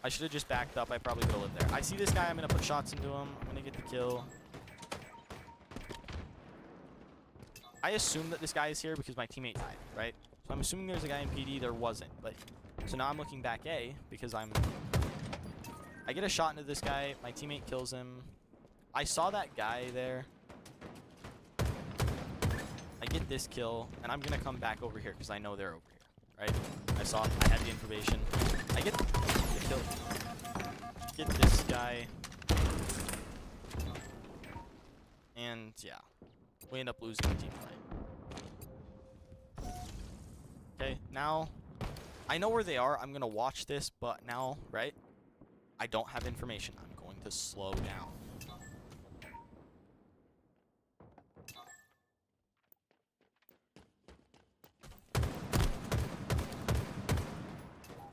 I should have just backed up. I probably could have lived there. I see this guy. I'm going to put shots into him. I'm going to get the kill. I assume that this guy is here because my teammate died, right? So I'm assuming there's a guy in PD. There wasn't. But so now I'm looking back A because I get a shot into this guy. My teammate kills him. I saw that guy there. I get this kill, and I'm going to come back over here because I know they're over here, right? I had the information. I get the kill. Get this guy. And yeah, we end up losing the team fight. Okay, now I know where they are. I'm going to watch this, but now, right, I don't have information. I'm going to slow down.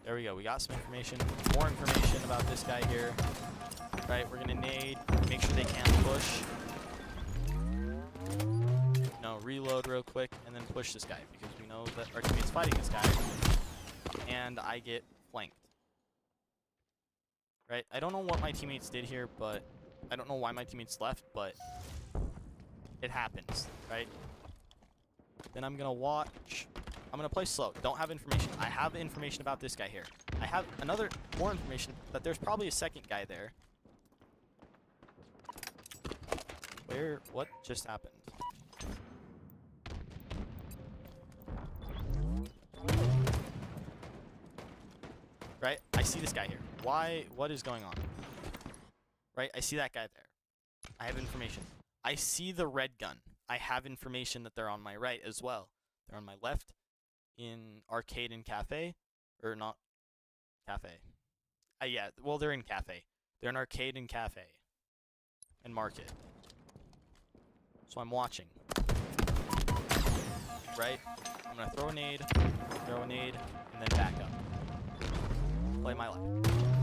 There we go. We got some information, more information about this guy here. Right, we're going to nade, make sure they can't push. No, reload real quick, and then push this guy, because we know that our teammate's fighting this guy. And I get flanked. Right, I don't know what my teammates did here, but I don't know why my teammates left, but it happens, right? Then I'm going to watch. I'm going to play slow. Don't have information. I have information about this guy here. I have more information that there's probably a second guy there. What just happened? Right, I see this guy here. What is going on? Right, I see that guy there. I have information. I see the red gun. I have information that they're on my right as well. They're on my left in arcade and cafe, or not cafe. Yeah, well, they're in cafe. They're in arcade and cafe and market. So I'm watching. Right? I'm gonna throw a nade, and then back up. Play my life.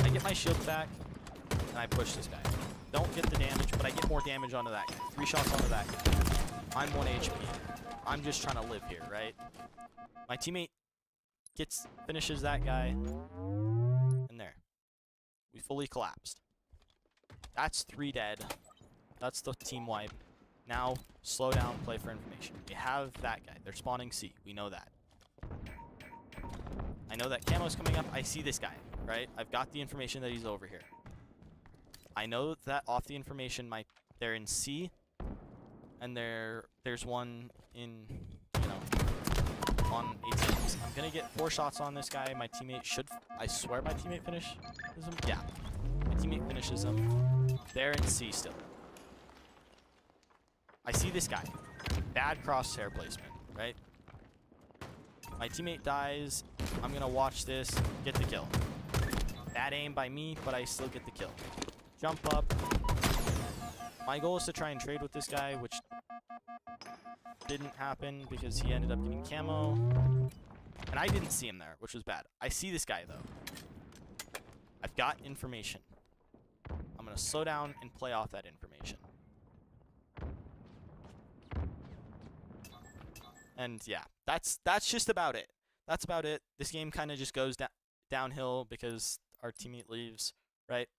I get my shield back, and I push this guy. Don't get the damage, but I get more damage onto that guy. 3 shots onto that guy. I'm 1 HP. I'm just trying to live here, right? My teammate finishes that guy, and there. We fully collapsed. That's 3 dead. That's the team wipe. Now, slow down, play for information. We have that guy. They're spawning C. We know that. I know that camo's coming up. I see this guy, right? I've got the information that he's over here. I know that off the information, they're in C, and there's one in, on ATMs. I'm going to get 4 shots on this guy. My teammate should, I swear my teammate finishes him. Yeah, my teammate finishes him. They're in C still. I see this guy. Bad crosshair placement, right? My teammate dies. I'm going to watch this, get the kill. Bad aim by me, but I still get the kill. Jump up. My goal is to try and trade with this guy, which didn't happen because he ended up getting camo. And I didn't see him there, which was bad. I see this guy, though. I've got information. I'm going to slow down and play off that information. And yeah, that's just about it. That's about it. This game kind of just goes downhill because our teammate leaves, right?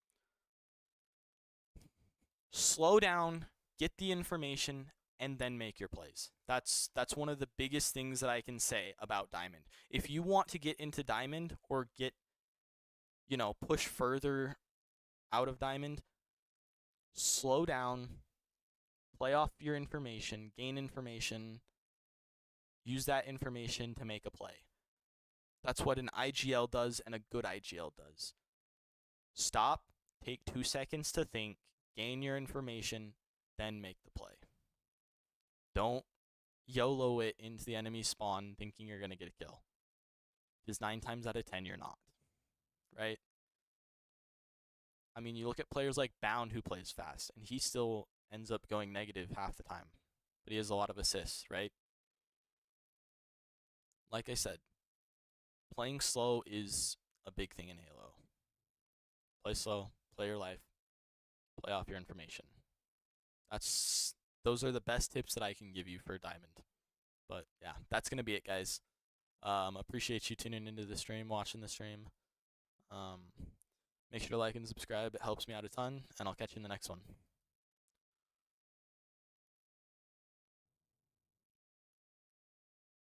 Slow down, get the information, and then make your plays. That's one of the biggest things that I can say about Diamond. If you want to get into Diamond or get, push further out of Diamond, slow down, play off your information, gain information, use that information to make a play. That's what an IGL does and a good IGL does. Stop, take 2 seconds to think, gain your information, then make the play. Don't YOLO it into the enemy spawn thinking you're going to get a kill. Because 9 times out of 10, you're not. Right? I mean, you look at players like Bound who plays fast, and he still ends up going negative half the time. But he has a lot of assists, right? Like I said, playing slow is a big thing in Halo. Play slow, play your life, play off your information. Those are the best tips that I can give you for Diamond. But yeah, that's going to be it, guys. Appreciate you tuning into the stream, watching the stream. Make sure to like and subscribe. It helps me out a ton, and I'll catch you in the next one.